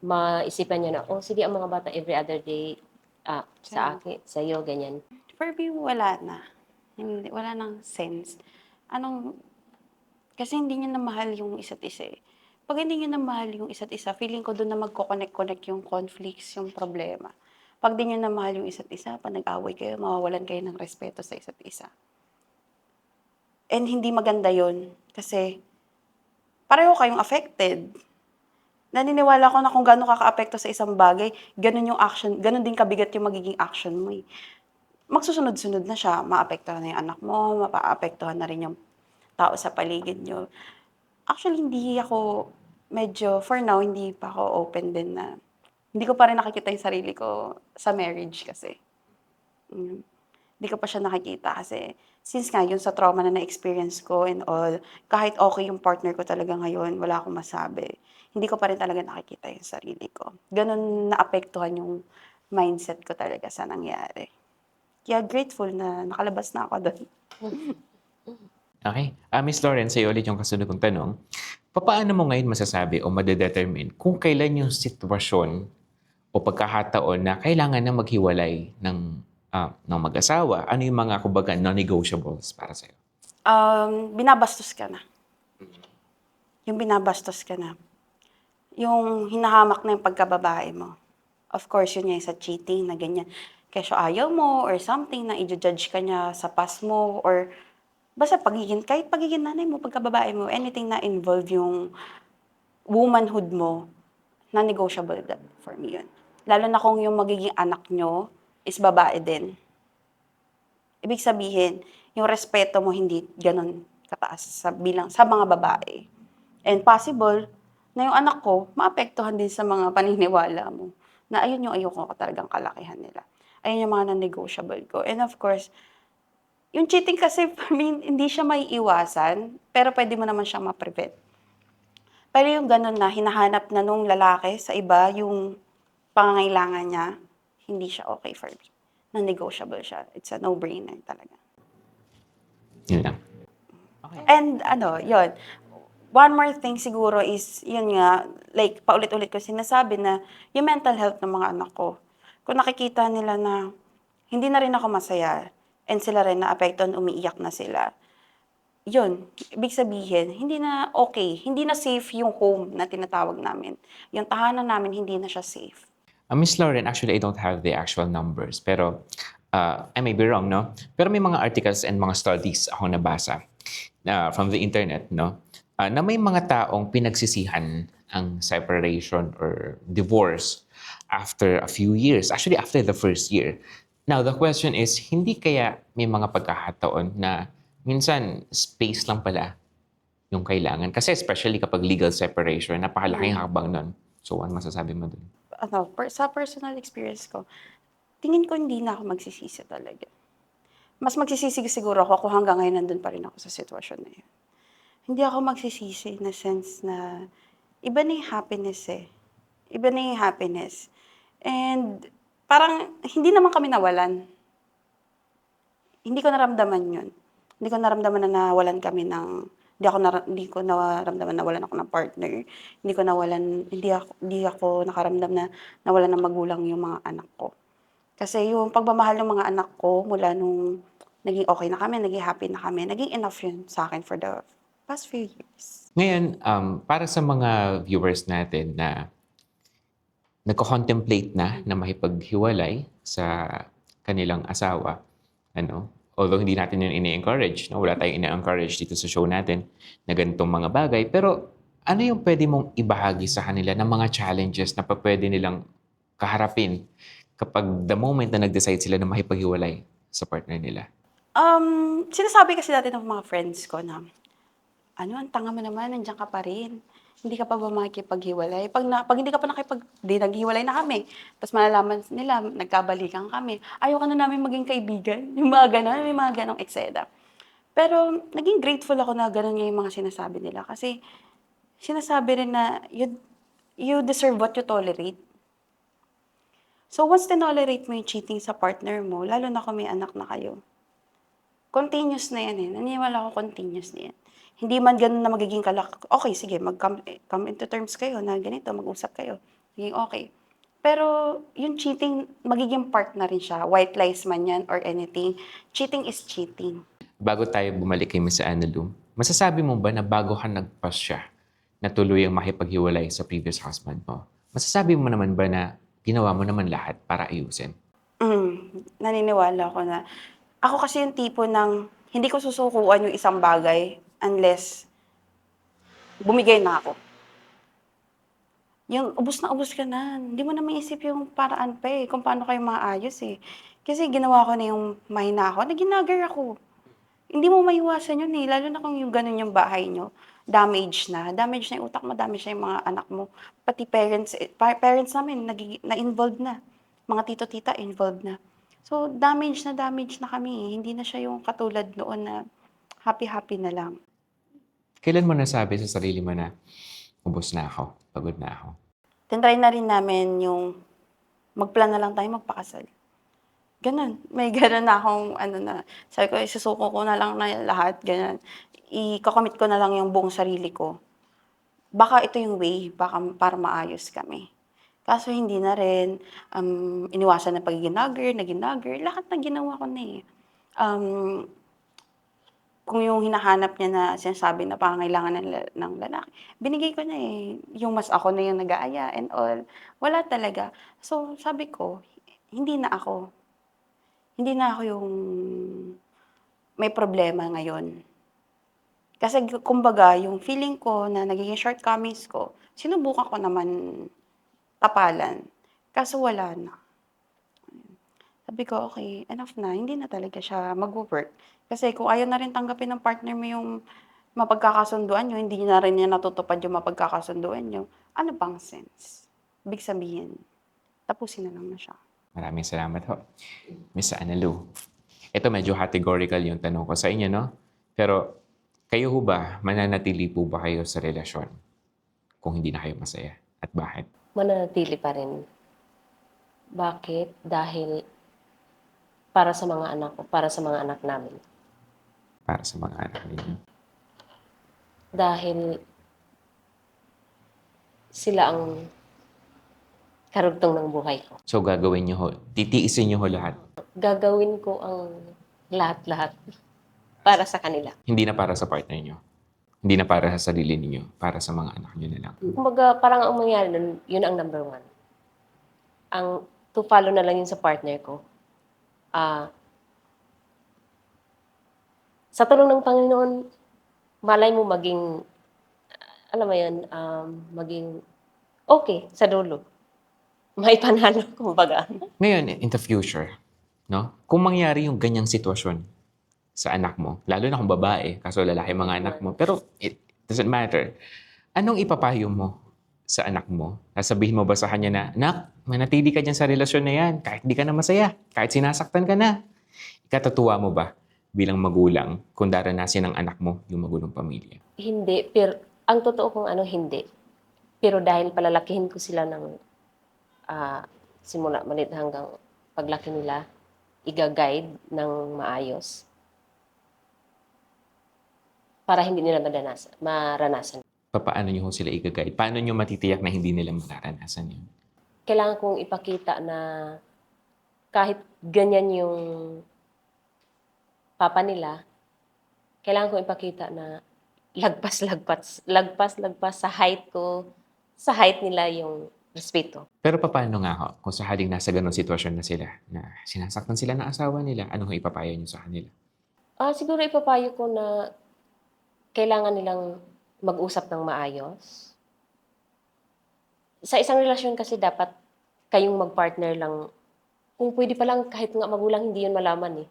maisipan niyo na, sige, ang mga bata every other day, sa akin, sa iyo, ganyan. For me, wala na. Hindi, wala nang sense. Kasi hindi niyo na mahal yung isa't isa eh. Pag hindi niyo na mahal yung isa't isa, feeling ko doon na magko-connect yung conflicts, yung problema. Pag di niyo na mahal yung isa't isa, pag nag-away kayo, mawawalan kayo ng respeto sa isa't isa. And hindi maganda yon kasi pareho kayong affected. Naniniwala ko na kung gaano kaka-apekto sa isang bagay, ganun yung action, ganun din kabigat yung magiging action mo eh. Magsusunod-sunod na siya, maapektuhan na yung anak mo, mapaapektuhan na rin yung tao sa paligid nyo. Actually, for now, hindi pa ako open din na, hindi ko pa rin nakikita yung sarili ko sa marriage kasi. Hindi ko pa siya nakikita kasi since nga yun sa trauma na na-experience ko and all, kahit okay yung partner ko talaga ngayon, wala akong masabi. Hindi ko pa rin talaga nakikita yung sarili ko. Ganun naapektuhan yung mindset ko talaga sa nangyari. Kaya grateful na nakalabas na ako doon. Okay. Miss Lauren, sa'yo ulit yung kasunod kong tanong. Paano mo ngayon masasabi o madedetermine kung kailan yung sitwasyon o pagkakataon na kailangan na maghiwalay ng mag-asawa? Ano yung mga, kumbaga, non-negotiables para sa'yo? Binabastos ka na. Yung binabastos ka na. Yung hinahamak na yung pagkababae mo. Of course, yun yung sa cheating na ganyan. Kesyo ayaw mo or something na i-judge ka niya sa past mo or basta kahit pagiging nanay mo, pagkababae mo, anything na involve yung womanhood mo, non-negotiable that for me yun. Lalo na kung yung magiging anak nyo is babae din. Ibig sabihin, yung respeto mo hindi ganun kataas sa mga babae. And possible na yung anak ko maapektuhan din sa mga paniniwala mo. Na ayun yung ayoko ko talagang kalakihan nila. Ayun yung mga non-negotiable ko. And of course, yung cheating kasi, for me, hindi siya may iwasan, pero pwede mo naman siyang ma-prevent. Pero yung ganun na, hinahanap na nung lalaki sa iba, yung pangangailangan niya, hindi siya okay for me. Non-negotiable siya. It's a no-brainer talaga. Yun lang. And yun. One more thing siguro is, yun nga, like, paulit-ulit ko sinasabi na yung mental health ng mga anak ko. Kung nakikita nila na hindi na rin ako masaya, and sila rin naapektuhan, umiiyak na sila, yun, ibig sabihin, hindi na okay, hindi na safe yung home na tinatawag namin. Yung tahanan namin, hindi na siya safe. Miss Lauren, actually, I don't have the actual numbers, pero I may be wrong, no? Pero may mga articles and mga studies ako nabasa from the internet, no? Na may mga taong pinagsisihan ang separation or divorce after a few years. Actually, after the first year. Now, the question is, hindi kaya may mga pagkakataon na minsan space lang pala yung kailangan? Kasi especially kapag legal separation, napakalaking hakbang nun. So, ano masasabi mo dun? Sa personal experience ko, tingin ko hindi na ako magsisisi talaga. Mas magsisisi siguro ako kung hanggang ngayon nandun pa rin ako sa sitwasyon na yun. Hindi ako magsisisi na sense na iba na yung happiness eh. Iba na yung happiness. And parang hindi naman kami nawalan. Hindi ko naramdaman yun. Hindi ko naramdaman na nawalan kami ng hindi ko naramdaman na nawalan ako ng partner. Hindi ako nakaramdam na nawalan ng magulang yung mga anak ko. Kasi yung pagmamahal ng mga anak ko mula nung naging okay na kami, naging happy na kami, naging enough yun sa akin for the past few years. Ngayon, para sa mga viewers natin na nagko-contemplate na makipaghiwalay sa kanilang asawa. Although hindi natin yun ini-encourage, no? Wala tayong ini-encourage dito sa show natin na ganitong mga bagay. Pero ano yung pwede mong ibahagi sa kanila ng mga challenges na pwede nilang kaharapin kapag the moment na nag-decide sila na makipaghiwalay sa partner nila? Sinasabi kasi dati ng mga friends ko na, ano, ang tanga mo naman, nandiyan ka pa rin. Hindi ka pa ba makikipaghiwalay? Pag hindi ka pa di naghiwalay na kami. Tapos malalaman nila, nagkabalikan kami. Ayaw ka na namin maging kaibigan. Yung mga ganon, may mga ganong eksena. Pero naging grateful ako na ganon nga yung mga sinasabi nila. Kasi sinasabi rin na you deserve what you tolerate. So once tinolerate mo yung cheating sa partner mo, lalo na kung may anak na kayo, continuous na yan eh. Naniniwala ako continuous na yan. Hindi man ganun na magiging okay, sige, come into terms kayo na ganito, mag-usap kayo. Magiging okay. Pero yung cheating, magiging part na rin siya. White lies man yan or anything. Cheating is cheating. Bago tayo bumalik kay Miss Annalou, masasabi mo ba na bago ka nagpasya na tuluyang makipaghiwalay sa previous husband mo, masasabi mo naman ba na ginawa mo naman lahat para ayusin? Naniniwala ako na ako kasi yung tipo ng hindi ko susukuan yung isang bagay unless bumigay na ako. Yung ubos ka na, hindi mo na maisip yung paraan pa eh, kung paano kayo maayos eh. Kasi ginawa ko na yung mahina ako, naginagar ako. Hindi mo maiwasan yun eh, lalo na kung yung ganun yung bahay nyo, damage na yung utak mo, damage na yung mga anak mo. Pati parents namin, na-involved na. Mga tito-tita, involved na. So, damage na kami eh. Hindi na siya yung katulad noon na happy-happy na lang. Kailan mo nasabi sa sarili mo na ubos na ako, pagod na ako? Tinry na rin namin yung magplan na lang tayo magpakasal. Ganun. May ganun na akong sabi ko, isusuko ko na lang na lahat, ganun. I-commit ko na lang yung buong sarili ko. Baka ito yung way, para maayos kami. Kaso hindi na rin, iniwasan na naging naging lahat na ginawa ko na eh. Kung yung hinahanap niya na sinasabi na pangangailangan ng lalaki, binigay ko na eh. Yung mas ako na yung nag-aaya and all. Wala talaga. So, sabi ko, hindi na ako. Hindi na ako yung may problema ngayon. Kasi kumbaga, yung feeling ko na nagiging shortcomings ko, sinubukan ko naman tapalan. Kaso wala na. Sabi ko, okay, enough na. Hindi na talaga siya mag-work. Kasi kung ayaw na rin tanggapin ng partner mo yung mapagkakasunduan nyo, hindi na rin niya natutupad yung mapagkakasunduan nyo, ano bang sense? Ibig sabihin, tapusin na lang na siya. Maraming salamat ho, Miss Annalou. Ito medyo categorical yung tanong ko sa inyo, no? Pero kayo ho ba, mananatili po ba kayo sa relasyon kung hindi na kayo masaya? At bakit? Mananatili pa rin. Bakit? Dahil para sa mga anak ko, para sa mga anak namin. Para sa mga anak ninyo. Dahil sila ang karugtong ng buhay ko. So gagawin nyo ho, titiisin nyo ho lahat. Gagawin ko ang lahat-lahat para sa kanila. Hindi na para sa partner nyo. Hindi na para sa sarili ninyo. Para sa mga anak nyo na lang. Kumbaga, parang ang mangyari nun, yun ang number one. Ang to follow na lang yun sa partner ko. Sa tulong ng Panginoon, malay mo maging, alam mo yun, maging okay sa dulo. May panalo, kumbaga. Ngayon, in the future, no? Kung mangyari yung ganyang sitwasyon sa anak mo, lalo na kung babae, kaso lalaki mga anak mo, pero it doesn't matter. Anong ipapayo mo sa anak mo? Sasabihin mo ba sa kanya na, "Nak, manatili ka dyan sa relasyon na yan, kahit di ka na masaya, kahit sinasaktan ka na." Ikatatuwa mo ba bilang magulang kung daranasin ng anak mo yung magulong pamilya? Hindi, pero ang totoo kong hindi. Pero dahil palalakihin ko sila ng simula maliit hanggang paglaki nila, iga-guide ng maayos para hindi nila maranasan. Paano nyo sila i-guide? Paano nyo matitiyak na hindi nila mararanasan yun? Kailangan kong ipakita na kahit ganyan yung papa nila, kailangan kong ipakita na lagpas sa height ko, sa height nila yung respeto. Pero paano nga ho, kung sakaling nasa ganong sitwasyon na sila, na sinasaktan sila ng asawa nila, anong ipapayo niyo sa kanila? Siguro ipapayo ko na kailangan nilang mag-usap ng maayos. Sa isang relasyon kasi dapat kayong mag-partner lang. Kung pwede pa lang kahit nga magulang hindi yun malaman eh.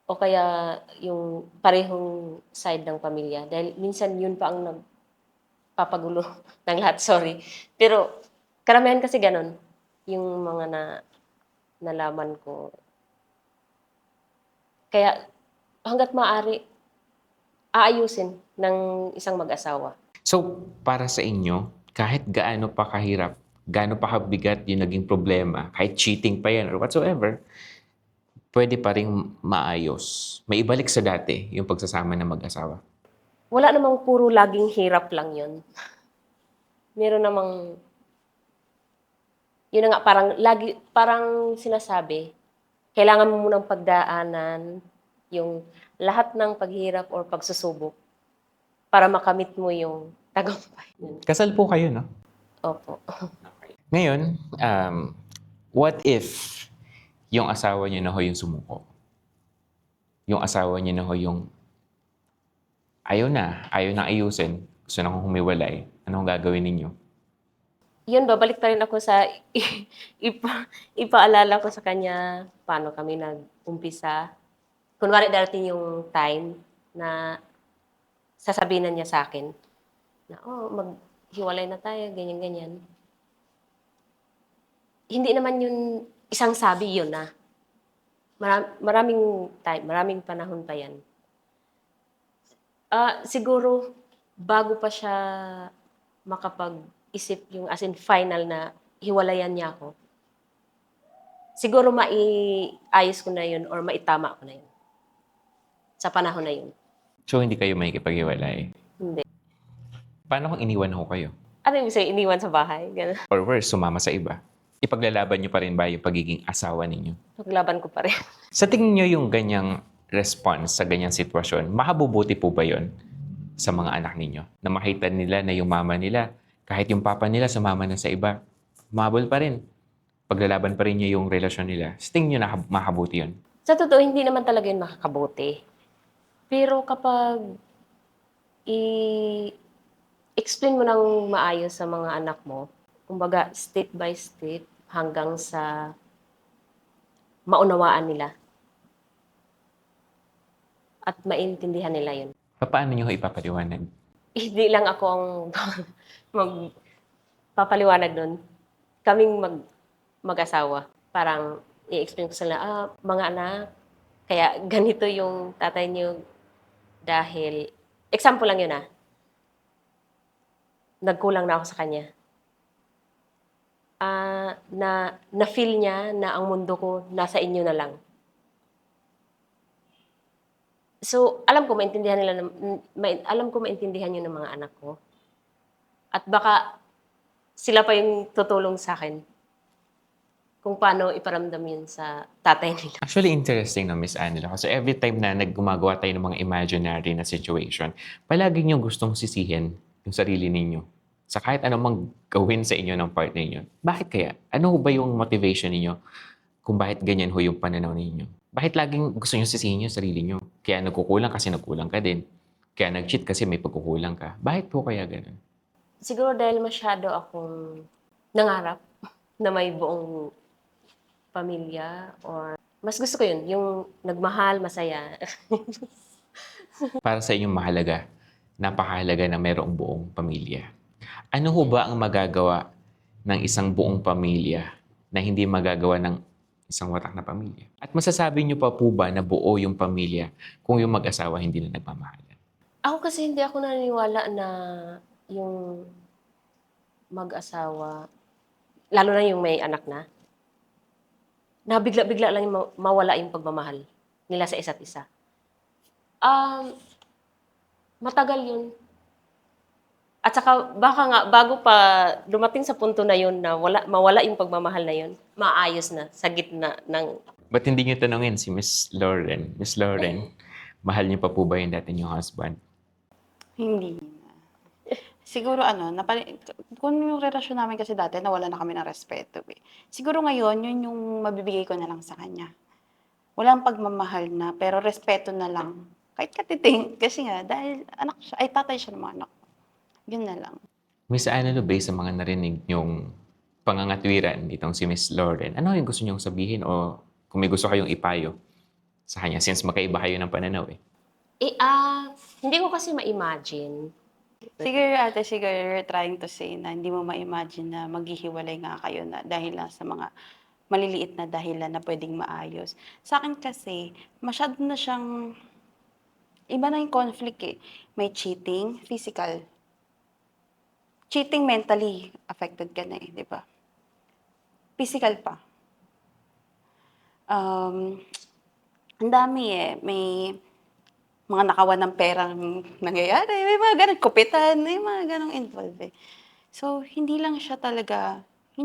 O kaya yung parehong side ng pamilya. Dahil minsan yun pa ang nagpapagulo ng lahat, sorry. Pero karamihan kasi ganun. Yung mga nalaman ko. Kaya hanggat maaari, aayusin ng isang mag-asawa. So, para sa inyo, kahit gaano pa kahirap, gaano pa kabigat yung naging problema, kahit cheating pa yan or whatsoever, pwede pa rin maayos. May ibalik sa dati yung pagsasama ng mag-asawa. Wala namang puro laging hirap lang yun. Meron namang, yun na nga, parang sinasabi, kailangan mo munang pagdaanan yung lahat ng paghirap or pagsusubok para makamit mo yung tagumpay. Kasal po kayo, no? Opo. Ngayon, what if yung asawa niyo na ho yung sumuko? Yung asawa niyo na ho yung ayaw na ayusin, gusto na kong humiwalay. Anong gagawin ninyo? Yun, babalik pa rin ako sa ipaalala ko sa kanya paano kami nag-umpisa. Kunwari darating yung time na sasabihin na niya sa akin na, maghiwalay na tayo, ganyan-ganyan. Hindi naman yun isang sabi yun na. Maraming time, maraming panahon pa yan. Siguro, bago pa siya makapag-isip yung as in final na hiwalayan niya ako, siguro maiayos ko na yun or maitama ko na yun. Sa panahon na yun. So, hindi kayo makikipaghiwalay? Hindi. Paano kung iniwan ho kayo? Ano yung say, iniwan sa bahay? Ganun. Or worse, sumama sa iba? Ipaglalaban niyo pa rin ba yung pagiging asawa ninyo? Paglaban ko pa rin. Sa tingin niyo yung ganyang response sa ganyang sitwasyon, makabubuti po ba yon sa mga anak ninyo? Na makita nila na yung mama nila, kahit yung papa nila sumama na sa iba, umabol pa rin. Paglalaban pa rin niya yung relasyon nila. Sa tingin niyo makabuti yun? Sa totoo, hindi naman talaga yun makakabuti. Pero kapag i-explain mo ng maayos sa mga anak mo, kumbaga step by step hanggang sa maunawaan nila. At maintindihan nila yun. Paano niyo ho ipapaliwanag? Hindi lang ako ang magpapaliwanag nun. Kaming mag-asawa. Parang i-explain ko sila, mga anak, kaya ganito yung tatay niyo dahil, example lang yun nagkulang na ako sa kanya. Na-feel niya na ang mundo ko nasa inyo na lang. So, alam ko maintindihan yun ng mga anak ko. At baka sila pa yung tutulong sa akin kung paano iparamdam yun sa tatay nila. Actually, interesting na Miss Angela. Kasi every time na naggumagawa tayo ng mga imaginary na situation, palagi nyo gustong sisihin yung sarili ninyo. Sa kahit anong gawin sa inyo ng partner ninyo. Bakit kaya? Ano ba yung motivation ninyo kung bakit ganyan ho yung pananaw ninyo? Bakit laging gusto nyo sisihin yung sarili nyo? Kaya nagkukulang kasi nagkulang ka din. Kaya nag-cheat kasi may pagkukulang ka. Bakit po kaya ganun? Siguro dahil masyado akong nangarap na may buong pamilya or mas gusto ko yun, yung nagmahal, masaya. Para sa inyong mahalaga, napakahalaga na mayroong buong pamilya. Ano ho ba ang magagawa ng isang buong pamilya na hindi magagawa ng isang watak na pamilya? At masasabi niyo pa po ba na buo yung pamilya kung yung mag-asawa hindi na nagmamahalan? Ako kasi hindi ako naniniwala na yung mag-asawa, lalo na yung may anak na bigla-bigla lang yung mawala yung pagmamahal nila sa isa't isa. Matagal yun. At saka baka nga bago pa dumating sa punto na yun na mawala yung pagmamahal na yun, maayos na sa gitna ng... Ba't hindi niyo tanungin si Miss Lauren? Miss Lauren, mahal niyo pa po ba yung dati niyong husband? Hindi na. Siguro kung yung relasyon namin kasi dati nawalan na kami ng respeto, eh. Siguro ngayon yun yung mabibigay ko na lang sa kanya. Walang pagmamahal na, pero respeto na lang. Kahit katiting, kasi nga dahil anak siya ay tatay siya ng mga anak ko. Yun na lang. Miss Annalyn, based sa mga narinig niyong pangangatwiran nitong si Miss Lauren, ano yung gusto niyong sabihin o kung may gusto kayong ipayo sa kanya since magkaiba kayo ng pananaw eh? Hindi ko kasi ma-imagine. Siguro you're trying to say na hindi mo ma-imagine na maghihiwalay nga kayo na dahil lang sa mga maliliit na dahilan na pwedeng maayos. Sa akin kasi, masyado na siyang, iba na yung conflict eh. May cheating, physical. Cheating mentally, affected ka na eh, di ba? Physical pa. Ang dami eh. May mga nakawan ng perang nangyayari. May mga ganun, kupitan. May mga ganun involved eh. So, hindi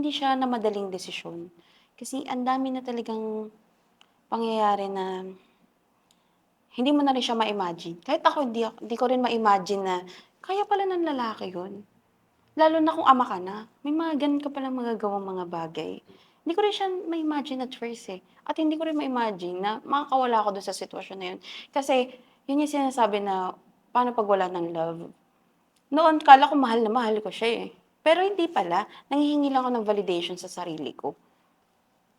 siya na madaling desisyon. Kasi ang dami na talagang pangyayari na hindi mo na rin siya ma-imagine. Kahit ako, hindi ko rin ma-imagine na kaya pala ng lalaki yun. Lalo na kung ama ka na. May mga ganun ka palang magagawang mga bagay. Hindi ko rin siya ma-imagine at first eh. At hindi ko rin ma-imagine na makakawala ako doon sa sitwasyon na yun. Kasi, yun yung sinasabi na, paano pag wala ng love? Noon, kala ko mahal na mahal ko siya eh. Pero hindi pala. Nanghihingi lang ako ng validation sa sarili ko.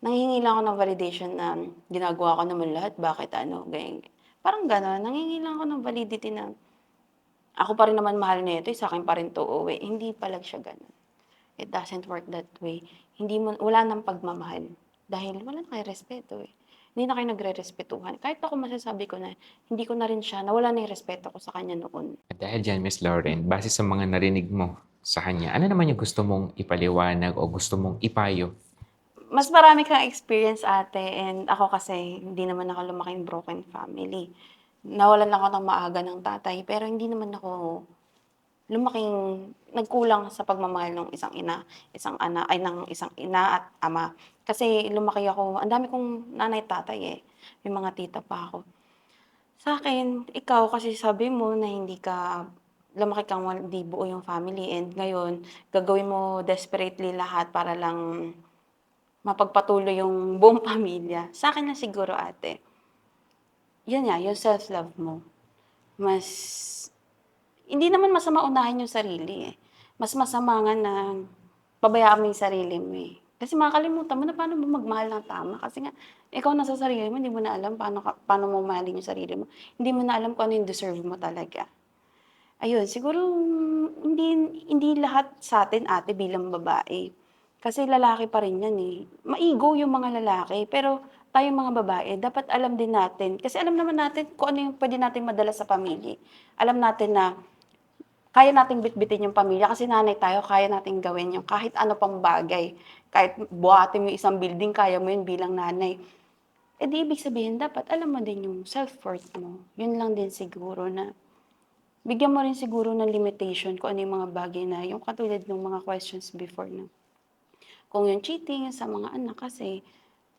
Nanghihingi lang ako ng validation na ginagawa ko naman lahat, bakit ganyan. Parang gano'n, nanghihingi lang ako ng validity na ako pa rin naman mahal nito, sa akin pa rin 'to uuwi. Hindi pala siya gano'n. It doesn't work that way. Wala ng pagmamahal dahil wala na kayong respeto eh. Hindi na kayo nagrerespetuhan. Kahit ako masasabi ko na hindi ko na rin siya, nawala na yung respeto ko sa kanya noon. At dahil dyan, Miss Lauren, base sa mga narinig mo sa kanya, ano naman yung gusto mong ipaliwanag o gusto mong ipayo? Mas marami kang experience ate and ako kasi hindi naman ako lumaking broken family. Nawalan lang ako ng maaga ng tatay pero hindi naman ako lumaking nagkulang sa pagmamahal ng isang ina, ng isang ina at ama. Kasi lumaki ako, ang dami kong nanay at tatay eh. May mga tita pa ako. Sa akin, ikaw kasi sabi mo na lumaki kang hindi buo yung family and ngayon gagawin mo desperately lahat para lang mapagpatuloy yung buong pamilya. Sa akin na siguro ate, yun nga, yung self-love mo. Mas Hindi naman masama unahin yung sarili eh. Mas masama nga na pabayaan mo yung sarili mo eh. Kasi makakalimutan mo na paano mo magmahal ng tama. Kasi nga, ikaw na sa sarili mo, hindi mo na alam paano mo mahalin yung sarili mo. Hindi mo na alam kung ano yung deserve mo talaga. Ayun, siguro hindi lahat sa atin ate bilang babae. Kasi lalaki pa rin yan eh. Maigo yung mga lalaki, pero tayong mga babae, dapat alam din natin. Kasi alam naman natin kung ano yung pwede natin madala sa pamilya. Alam natin na kaya nating bitbitin yung pamilya kasi nanay tayo, kaya nating gawin yung kahit ano pang bagay. Kahit buhatin mo yung isang building, kaya mo yun bilang nanay. Eh di ibig sabihin, dapat alam mo din yung self-worth mo. Yun lang din siguro na bigyan mo rin siguro ng limitation kung ano yung mga bagay na yung katulad ng mga questions before na kung yung cheating sa mga anak kasi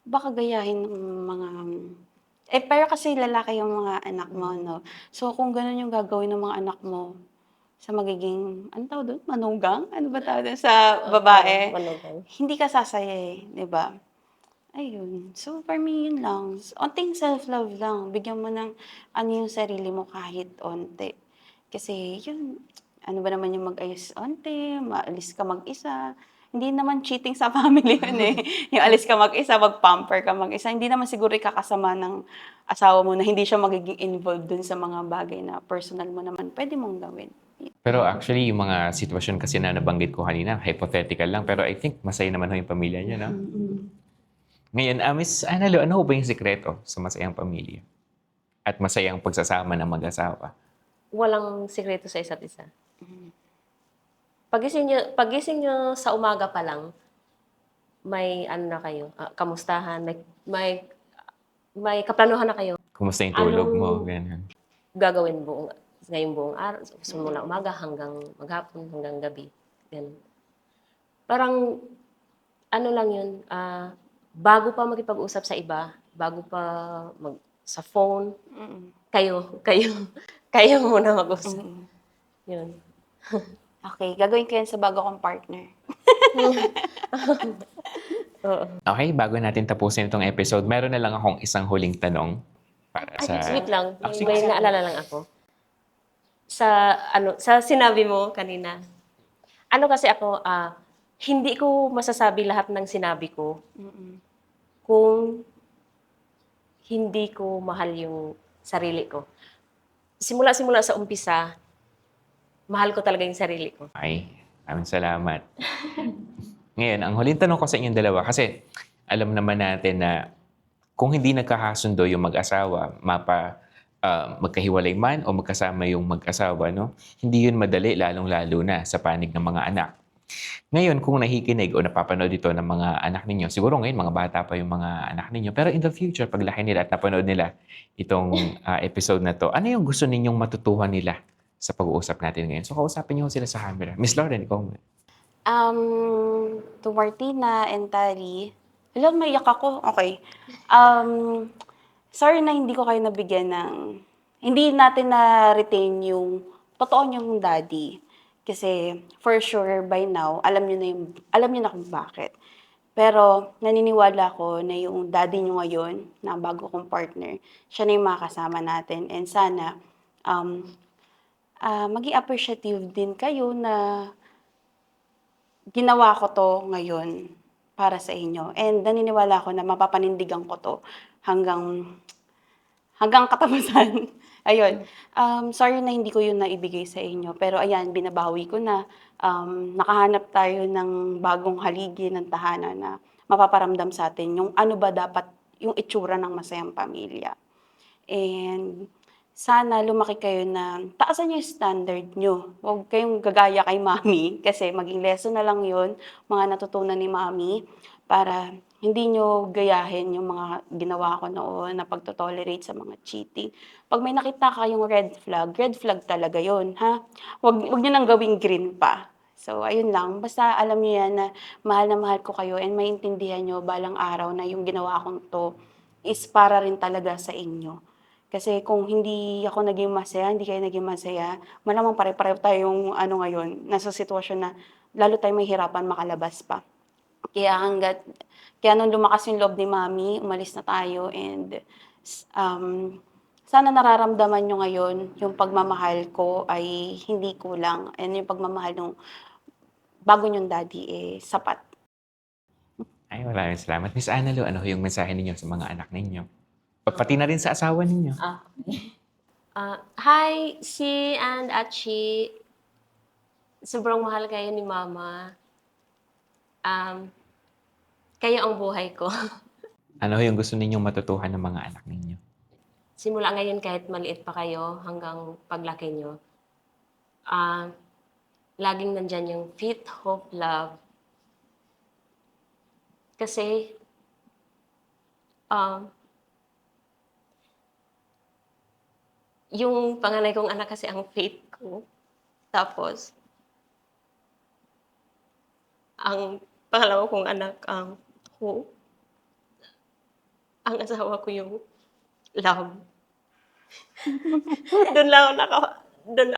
baka gayahin ng mga pero kasi lalaki yung mga anak mo, no? So, kung gano'n yung gagawin ng mga anak mo sa magiging, anong tawag do'n, manugang? Ano ba tawag do'n sa babae? Manugang. Hindi ka sasaya eh, 'di ba? Ayun. So, for me, yun lang. Onting self-love lang. Bigyan mo ng ano yung sarili mo kahit onti. Kasi yun, ano ba naman yung mag-ayos onti, maalis ka mag-isa. Hindi naman cheating sa family yun eh. Yung alis ka mag-isa, mag-pamper ka mag-isa. Hindi naman siguro ikakasama ng asawa mo na hindi siya magiging involved dun sa mga bagay na personal mo naman pwede mong gawin. Pero actually, yung mga sitwasyon kasi na nabanggit ko kanina, hypothetical lang. Pero I think masaya naman ho yung pamilya niya, no? Ngayon, Miss Annalyn, ano ho ba yung sikreto sa masayang pamilya? At masayang pagsasama ng mag-asawa? Walang sikreto sa isa't isa. Pagising nyo sa umaga pa lang, may ano na kayo, kamustahan, may kaplanuhan na kayo. Kumusta yung tulog mo? Anong Ganyan. gagawin ngayong buong araw, simula umaga hanggang maghapon, hanggang gabi. Ganun. Parang, ano lang yun, bago pa makipag-usap sa iba, bago pa sa phone, Mm. kayo muna mag-usap. Mm. Yun. Okay, gagawin ko yan sa bago kong partner. Oo. Okay, bago natin tapusin itong episode, meron na lang akong isang huling tanong para Ay, sa... wait lang. Ah, sige, May sige. naalala lang ako. Sa sinabi mo kanina. Ano kasi ako, hindi ko masasabi lahat ng sinabi ko Mm-mm. kung hindi ko mahal yung sarili ko. Simula-simula sa umpisa, mahal ko talaga yung sarili ko. Okay, maraming salamat. Ngayon, ang huling tanong ko sa inyong dalawa, kasi alam naman natin na kung hindi nagkakasundo yung mag-asawa, magkahiwalay man o magkasama yung mag-asawa, no? Hindi yun madali, lalong-lalo na sa panig ng mga anak. Ngayon, kung nakikinig o napapanood ito ng mga anak ninyo, siguro ngayon mga bata pa yung mga anak ninyo, pero in the future, paglaki nila at napanood nila itong episode na to, ano yung gusto ninyong matutuhan nila sa pag-uusap natin ngayon? So, kausapin niyo sila sa camera. Miss Lauren, ikaw muna. To Martina and Tari, alam, maiyak ako. Okay. Sorry na hindi ko kayo nabigyan ng, hindi natin na-retain yung totoo niyong daddy. Kasi for sure by now, alam niyo na kung bakit. Pero naniniwala ko na yung daddy niyo ngayon, na bago kong partner, siya na yung makakasama natin. And sana, um, maging appreciative din kayo na ginawa ko 'to ngayon para sa inyo, and naniniwala ako na mapapanindigan ko 'to hanggang hanggang katapusan. Ayun, sorry na hindi ko 'yun naibigay sa inyo, pero ayan, binabawi ko na. Nakahanap tayo ng bagong haligi ng tahanan na mapaparamdam sa atin yung ano ba dapat yung itsura ng masayang pamilya. And sana lumaki kayo na taasan niyo yung standard niyo. Huwag kayong gagaya kay mami kasi maging lesson na lang yun, mga natutunan ni mami, para hindi niyo gayahin yung mga ginawa ko noon na pagto-tolerate sa mga cheating. 'Pag may nakita kayong red flag talaga yun, ha? Huwag niyo nang gawing green pa. So ayun lang, basta alam niyo yan na mahal ko kayo and maintindihan niyo balang araw na yung ginawa kong 'to is para rin talaga sa inyo. Kasi kung hindi ako naging masaya, hindi kayo naging masaya, malamang pare-pareho tayong ano ngayon, nasa sitwasyon na lalo tayong mahihirapan makalabas pa. Kaya kaya nung lumakas yung loob ni mami, umalis na tayo, and um, sana nararamdaman nyo ngayon yung pagmamahal ko ay hindi kulang, and yung pagmamahal ng bago nyong daddy sapat. Ay, maraming salamat. Miss Annalou, ano yung mensahe ninyo sa mga anak ninyo? Pati na rin sa asawa ninyo. Hi, si and Achi. Sobrang mahal kayo ni Mama. Kayo ang buhay ko. Ano yung gusto ninyong matutuhan ng mga anak ninyo? Simula ngayon kahit maliit pa kayo hanggang paglaki nyo, ah, laging nandyan yung faith, hope, love. Kasi, um, yung panganay kong anak kasi ang faith ko. Tapos, ang pangalawa kong anak ang hope. Ang asawa ko yung love. Doon lang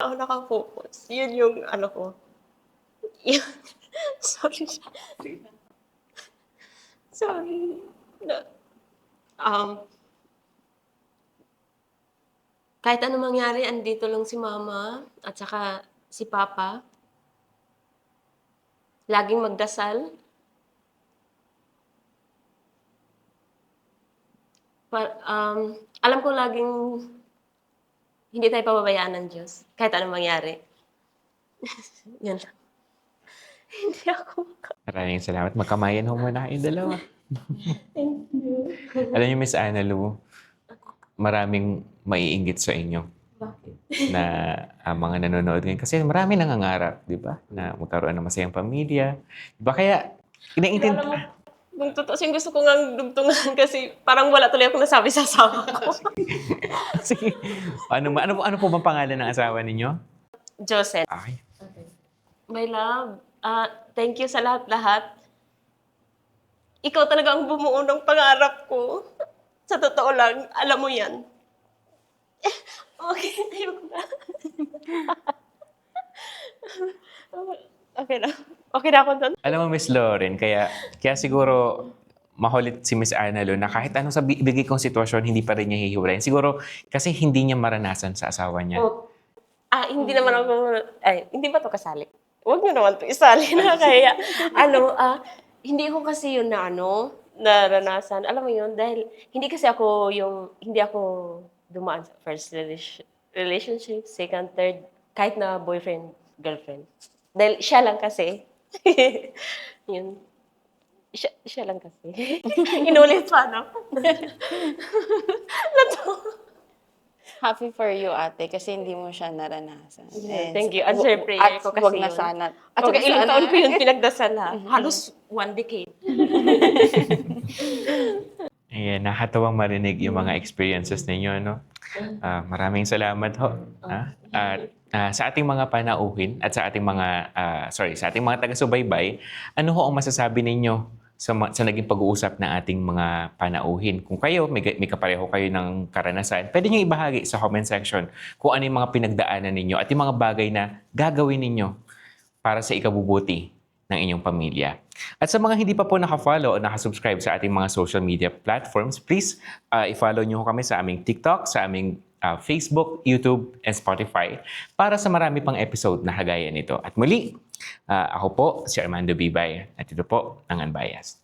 ako naka-focus. Yun yung ano ko. Yun. Sorry. Sorry. Na, kahit ano mangyari, andito lang si Mama at saka si Papa. Laging magdasal. Alam ko laging hindi tayo pababayaan ng Diyos. Kahit anong mangyari. Yun lang. Hindi ako Maraming salamat. Magkamayan ho muna kayong dalawa. Thank you. Alam niyo, Miss Annalou, maraming maiinggit sa inyo Bakit? na mga nanonood ngayon. Kasi marami nangangarap, di ba? Na magkaroon ng masayang pamilya. Di ba? Kaya, Alam mo, kung totoo, gusto ko nga dugtungan kasi parang wala tuloy ako nasabi sa asawa ko. Sige. Ano po bang pangalan ng asawa ninyo? Joseph. Okay. My love, thank you sa lahat-lahat. Ikaw talaga ang bumuo ng pangarap ko. Sa totoo lang, alam mo yan. Okay, ayoko na. Okay lang. Okay na ako doon. Alam mo, Miss Lauren, kaya siguro mahulit si Miss Annalo na kahit anong ibigay kong sitwasyon, hindi pa rin niya hihiwalayin. Siguro kasi hindi niya maranasan sa asawa niya. Oh, hindi naman ako, hindi ba to kasali? Huwag niyo naman to isali na kaya, hindi ko kasi yun na naranasan. Alam mo yun, dahil hindi ako dumaan sa first relationship, second, third, kahit na boyfriend, girlfriend. Dahil siya lang kasi. Yun. Siya lang kasi. Inulit pa, no? Happy for you, ate, kasi hindi mo siya naranasan. And Thank you. Answer prayer ko kasi wag na yun. sana. At saka ilang taon ko yun pinagdasal ha. Halos 1 decade. Ayan, nakatawang marinig yung mga experiences ninyo, no? Maraming salamat ho. At sa ating mga panauhin at sa ating mga taga-subaybay, ano ho ang masasabi ninyo sa naging pag-uusap ng ating mga panauhin? Kung kayo, may kapareho kayo ng karanasan, pwede nyo ibahagi sa comment section kung ano yung mga pinagdaanan ninyo at yung mga bagay na gagawin ninyo para sa ikabubuti ng inyong pamilya. At sa mga hindi pa po naka-follow o naka-subscribe sa ating mga social media platforms, please i-follow nyo kami sa aming TikTok, sa aming Facebook, YouTube, and Spotify para sa marami pang episode na kagaya nito. At muli, ako po si Armando Bibay at ito po ang Unbiased.